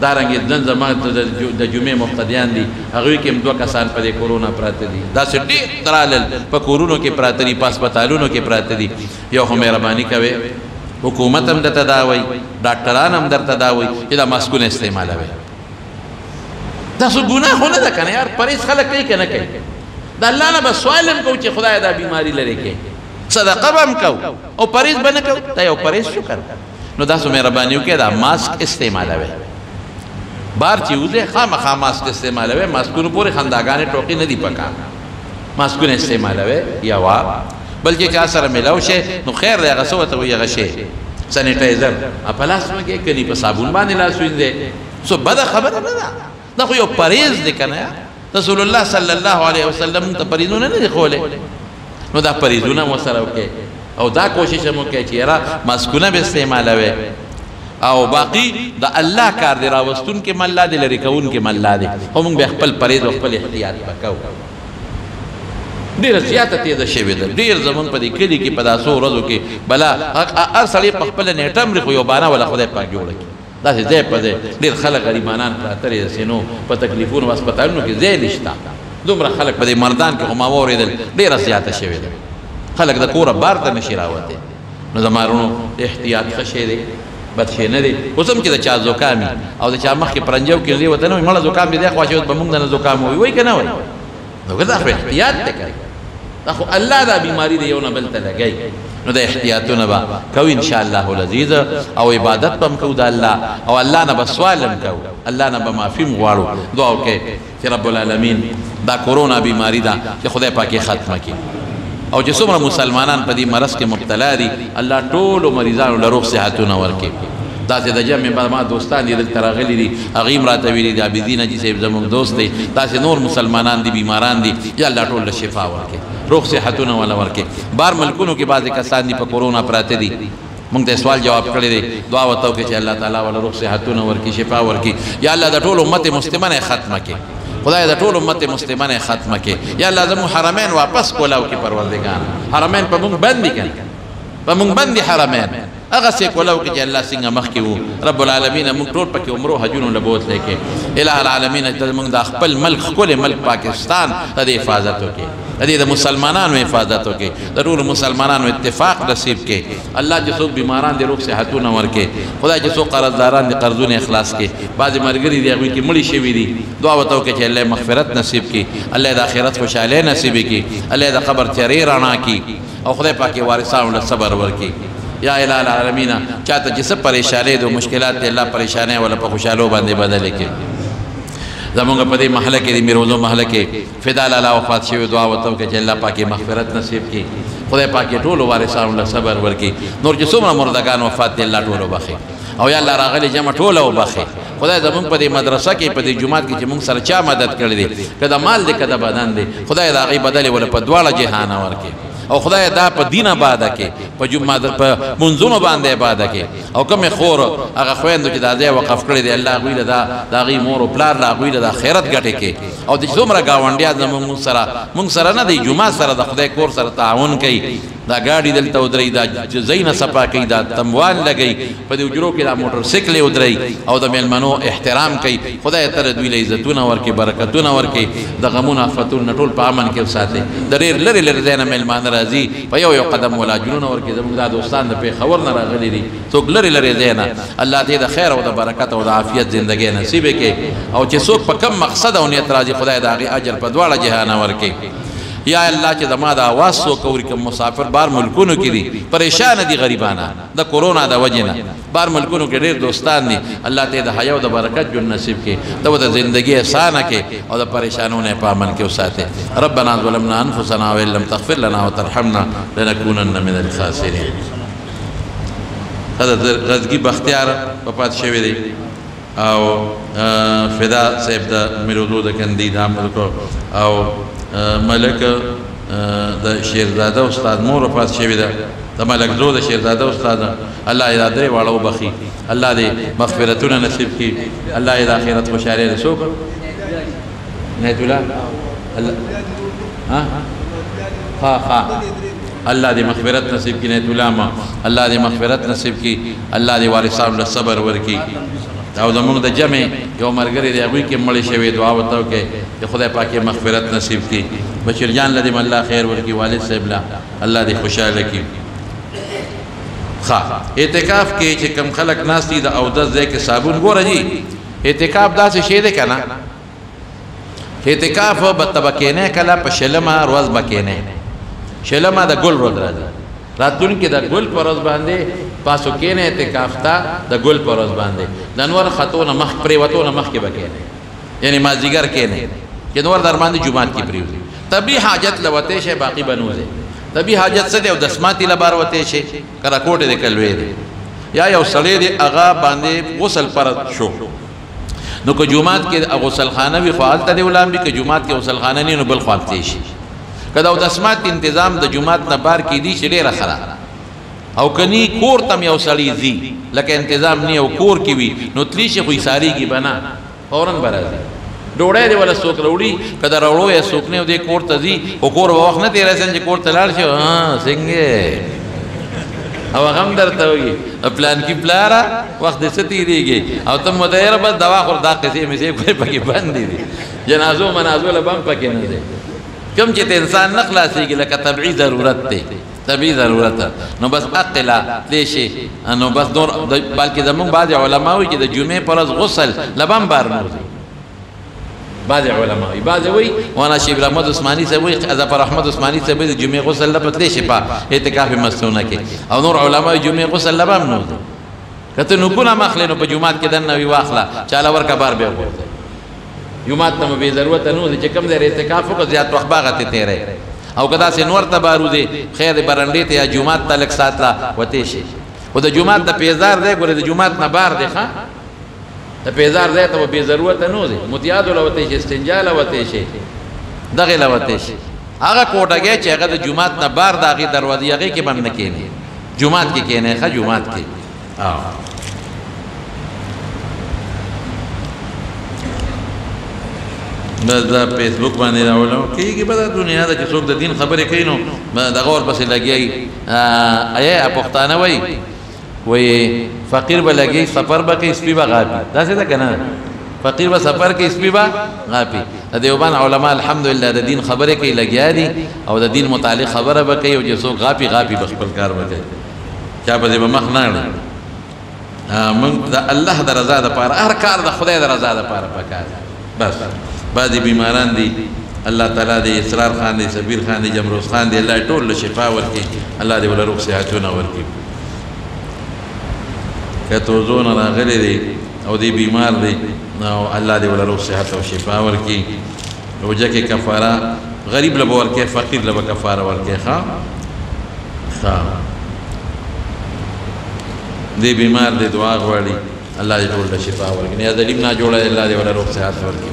دارنګې نن زما د جمعې مقتدیان دي هغوی کې هم 2 کسان په دې کورونا پراته دي داسې ډېر ترالل په کورونو کې پراته دي په هسپتالونو کې پراته دي یو خو مهرباني کوئ حکومت هم درته دا وایي ډاکټران هم درته دا وایي چې دا ماسکونه استعمالوئ دا څه ګناه خو نه ده که نه یار پرهیز خلک کوي که نه کوي د الله نه به سوال هم کوو چې خدای دا بیماري لرې کړي صدقه به هم کوو او پرهیز به نه کوو دا یو پرهیز شکر نو داسې مهرباني وکړئ دا ماسک استعمالوئ بار چې وځئ خامخا ماسک استعمالوئ ماسکونو پورې خنداګانې ټوقې نه دي پکار ماسکونه استعمالوئ یوه بل چې چا سره میلاو شي نو خیر دی هغه څه ورته وایي هغه شی سینیټایزر په لاس مه کې کني په صابون باندې لاس وینځئ څه بده خبره نه ده دا خو یو پرهیز دی که نه رسول الله صلی الله علیه وسلم ته پرهیزونه نه دي ښوولی نو دا پرهیزونه هم ورسره وکړئ او دا کوشش هم وکړئ چې یاره ماسکونه به استعمالوئ او باقي د الله کار دی راوستونکي م الله دی لرې کوونکي م الله دی خو موږ بیا خپل پرهیز او خپل احتیاط به کوو ډېره زیاته تیزه شوې ده ډېر زمونږ په دې کلي کې په دا څو ورځو کې بلا هر سړی په خپله نیټه مري خو یو بانه ولا خدای پاک جوړه کړي داسې ځای په ځای ډېر خلک غریبانان پراته دي د سینو په تکلیفونو هسپتالونو کې ځای نشته دومره خلک په دې مردان کې خو ما واورېدل ډېره زیاته شوې ده خلک د کوره بار ته نشي راوتی نو زما وروڼو احتیاط ښه شی دی بد شی نه دی اوس هم چې د چا زکام او د چا مخکې پرنجو کې دی ورته نه وایي مړه زکام دی دی خو به موږ نه زکام وایي که نه وایي نو دا خو احتیاط دی کوي دا خو الله دا بیماري دی یو نه بل ته لګوي نو د احتیاطونه به کوو انشاءالله العزیز او عبادت به هم کوو د الله او الله نه به سوال هم کوو الله نه به معافي هم غواړو دعا وکړئ چې رب العالمین دا کورونا بیماري ده چې خدای پاک یې ختمه کړي او چې څومره مسلمانان په دې مرض کې مبتلا دي الله ټولو مریضانو له روغ صحتونه ورکړي داسې د جمع ما دوستان دي دلته راغلي دي هغوی هم راته ویلي دي عابدین حاجي صاحب زموږ دوست دی داسې نور مسلمانان دي بیماران دي یا الله ټول له شفا ورکړي روغ صحتونه والا ورکړي بار ملکونو کې بعضې کسان دي په کورونا پراته دي موږ ته سوال جواب کړی دی دعا ورته وکړئ چې الله تعالی والا روغ صحتونه ورکړي شفا ورکړي یا الله د ټول امت مسلمانه یې ختمه کړي خدای د ټول امت مسلمانه یې ختمه کړي یا الله زموږ حرمین واپس کولاو کې پروردګار حرمین په موږ بند دي کنه په موږ بند دي حرمین هغه څه کولاو کې چې الله څنګه مخکې وو رب العالمین موږ ټول پکې عمرو حجونو له بوتلی کې الہ العالمین چې موږ د خپل ملک ښکلی ملک پاکستان د دې حفاظت وکړي د دې د مسلمانانو حفاظت وکړي د ټولو مسلمانانو اتفاق نصیب کړي الله چې څوک بیماران دي روغ صحتونه ورکړي خدای چې څوک قرضداران دي قرضونه اخلاص کړي بعضې ملګري دي هغوی کې مړي شوي دي دعا ورته وکړي چې الله مغفرت نصیب کړي الله د آخرت خوشحالۍ نصیب کړي الله د قبر تیارې رڼا کړي او خدای پاک یې وارثانو له صبر ورکړي یا الہ العالمین چاته چې څه پریشانۍ دي مشکلات دي الله پریشانۍ ولا په خوشحالو باندې بدلې کړي زمونږ په دې محله کې د میروزو محله کې فدا لالا وفات شوي دعا ورته وکړئ چې الله پاک یې مغفرت نصیب کړي خدای پاک یې ټولو وارثانو له صبر ورکړي نور چې څومره مردگان وفات دي الله ټولو بخي او یا الله راغلي جمع ټوله وبخي خدای زمونږ په دې مدرسه کې په دې جومات کې چې مونږ سره چا مدد کړی دی که د مال دی که د بدن دی خدای د هغې بدلې وله په دواړه جهانه ورکړي او خدای دا په دین آباده کې په منځونو باندې آباده کې او کومې خور هغه خویندو چې دا ځای وقف کړی دی الله هغوی له د هغوی مور او پلار له هغوی له د خیرت ګټې کې او د څومره ګاونډیان زموږ مونږ سره نه دی جومات سره د خدای کور سره تعاون کوي دا ګاډي دلته ودرئ دا ځای نه صفا کوي دا تموال لګوي په دې حجرو کې دا موټر سایکلې ودرئ او د میلمنو احترام کوي خدای تعالی دوی له عزتونه ورکړي برکتونه ورکړي د غمونو آفتونو نه ټول په امن کې وساتي د ډېر لرې لرې ځای نه میلمانه راځي په یو یو قدم ولا جنونه ورکړي زموږ دا دوستان د پېښور نه راغلي دي څوک لرې لرې ځای نه الله دې د خیر او د برکت او د عافیت زندګۍ نصیب کړي او چې څوک په کم مقصد او نیت راځي خدای د هغې اجر په دواړه جهانه ورکړي یا الله چې زما د اواز څوک اوري کوم مسافر بار ملکونو کې دي پریشان دي غریبانه د کورونا د وجې نه بار ملکونو کې ډېر دوستان دي الله ته د حیا او د برکت جون نصیب کړي ته د زندګۍ اسانه کړي او د پریشانونو په امن کې وساتي ربنا ظلمنا انفسنا وان لم تغفر لنا وترحمنا لنكونن من الخاسرين غزګي بختیار په پات شوی دی او فدا صاحب د میرودو د کندي د عمل کو او ملک د شیرزاده استاد مور وفات شوی ده د ملک زو د شیرزاده استاد الله یې دا درې واړه وبخي الله دې مغفرتونه نصیب کړي الله یې د آخرت خوشحالۍ رسوب نهایت الله الله دې مغفرت نصیب کړي نهایت الله ما الله دې مغفرت نصیب کړي الله دې وارثانو له صبر ورکړي او زمونږ د جمع یو ملګری دی هغوی کې مړی شوی دعا ورته وکړئ د خدای پاک مغفرت نصیب کړي بشیر جان له دې الله خیر ورکړي والد صاحب له الله دې خوشحاله کړي ښه اعتکاف کې چې کم خلک ناست دي د اودس ځای کې صابون ګوره جي اعتکاف داسې شی دی که نه اعتکاف به ته به کښېنې کله په شلمه ورځ به کښېنې شلمه د ګل ورځ راځي راتلونکي د ګل په ورځ باندې پاسو کښېنې اعتکاف ته د ګل په ورځ باندې د انور خطو نه مخ پرېوتو نه مخکې به کښېنې یعنې مازدیګر کښېنې چې نور در باندې جومات کې پرېوځي طبي حاجت له وتی شی باقي به نوځې طبي حاجت څه دی او دسماتي له بار وتی شي که راکوټې دی که لوی دی یا یو سړی دی هغه باندې غسل فرض شو نو که جومات کې غسل خانه وي خو هلته دی ولام وي که جومات کې غسل خانه نه نو بل خوا تلی شي که د اودسمات انتظام د جومات نه بار کېدي شي ډېره ښه او کنی کور تم یو سړی ځي لکه انتظام نه او کور کې وي نو تلی شي خو ایسارېږي به نه فوراً به راځي ډوډۍ دی ولا څوک راوړي که د راوړو یا څوک نه دی کور ته ځي خو کور به وخت نه تېرېسن چې کور ته لاړ شي څنګه او هغه هم درته وایي پلان کې پلاره وخت دې څه تېرېږي او ته مدیره بس دوا خور دا قصې مصې کوی پکې بندې دي جنازو منازو له بم پکې نه دی کوم چې ته انسان نه خلاصېږي لکه طبعي ضرورت دی طبعي ضرورت نو بس عقله دې شي نو بس نور بلکې زمونږ بعضې علما وایي چې د جمعې په ورځ غسل له بم بار نه وځي بعض علماء بعض وی وانا شیخ احمد عثماني سے وی ظفر احمد عثماني سے وی جمعه غسل لپاره شپه اعتکاف مستونه کې او نور علماء جمعه غسل لبام نو کته نو کو نه مخلینو په جمعات کې دنه وی واخلا چاله ور کبار به وځي جمعات ته به ضرورت نه چې کم در اعتکاف کو زیات وخت باغته تیرې او کدا سے نور تبارو دي خیر برنډې ته یا جمعات تلک ساتلا وته شي او د جمعات د پیزار دی ګوره د جمعات نه بار دی ښا د پیزار ځای ته به بې ضرورته نه وځي متیادو له وتی شي استنجا له وتی شي دغې له وتی شي هغه کوټګی چې هغه د جومات نه بار د هغې دروازې هغې کې به هم نه کښېنې جومات کې کښېنئ ښه جومات کې بس دا فیسبوک باندې راولم کېږي به دا دنیا ده چې څوک د دین خبرې کوي نو دغه ورپسې لګیایي ایا پښتانه وایي وی فقیر به لګي سفر به کوي سپي به غاپي داسې ده که نه فقیر به سفر کوي سپي به غاپي د دیوبند علما الحمدلله د دین خبرې کوي لګیا دي او د دین متعلق خبره به کوي او چې څوک غاپي غاپي به خپل کار به کوي چا به دې به مخ نه اړي موږ د الله د رضا دپاره هر کار د خدای د رضا دپاره پکار بس بعضې بیماران دي الله تعالی دې اسرار خان دی سبیر خان دی جمروز خان دی الله ټول له شفا ورکړي الله دې وله روغ صحتونه ورکړي که توزونه راغلی دی او دی بیمار دی او الله دې وله روغ صحت او شفا ورکړي روژه کې کفاره غریب له به ورکړي فقیر له به کفاره ورکړي ښه دی بیمار دی دعا غواړي الله دې ټول له شفا ورکړي یا ظلیم نه جوړه الله دې وله روغ صحت ورکړي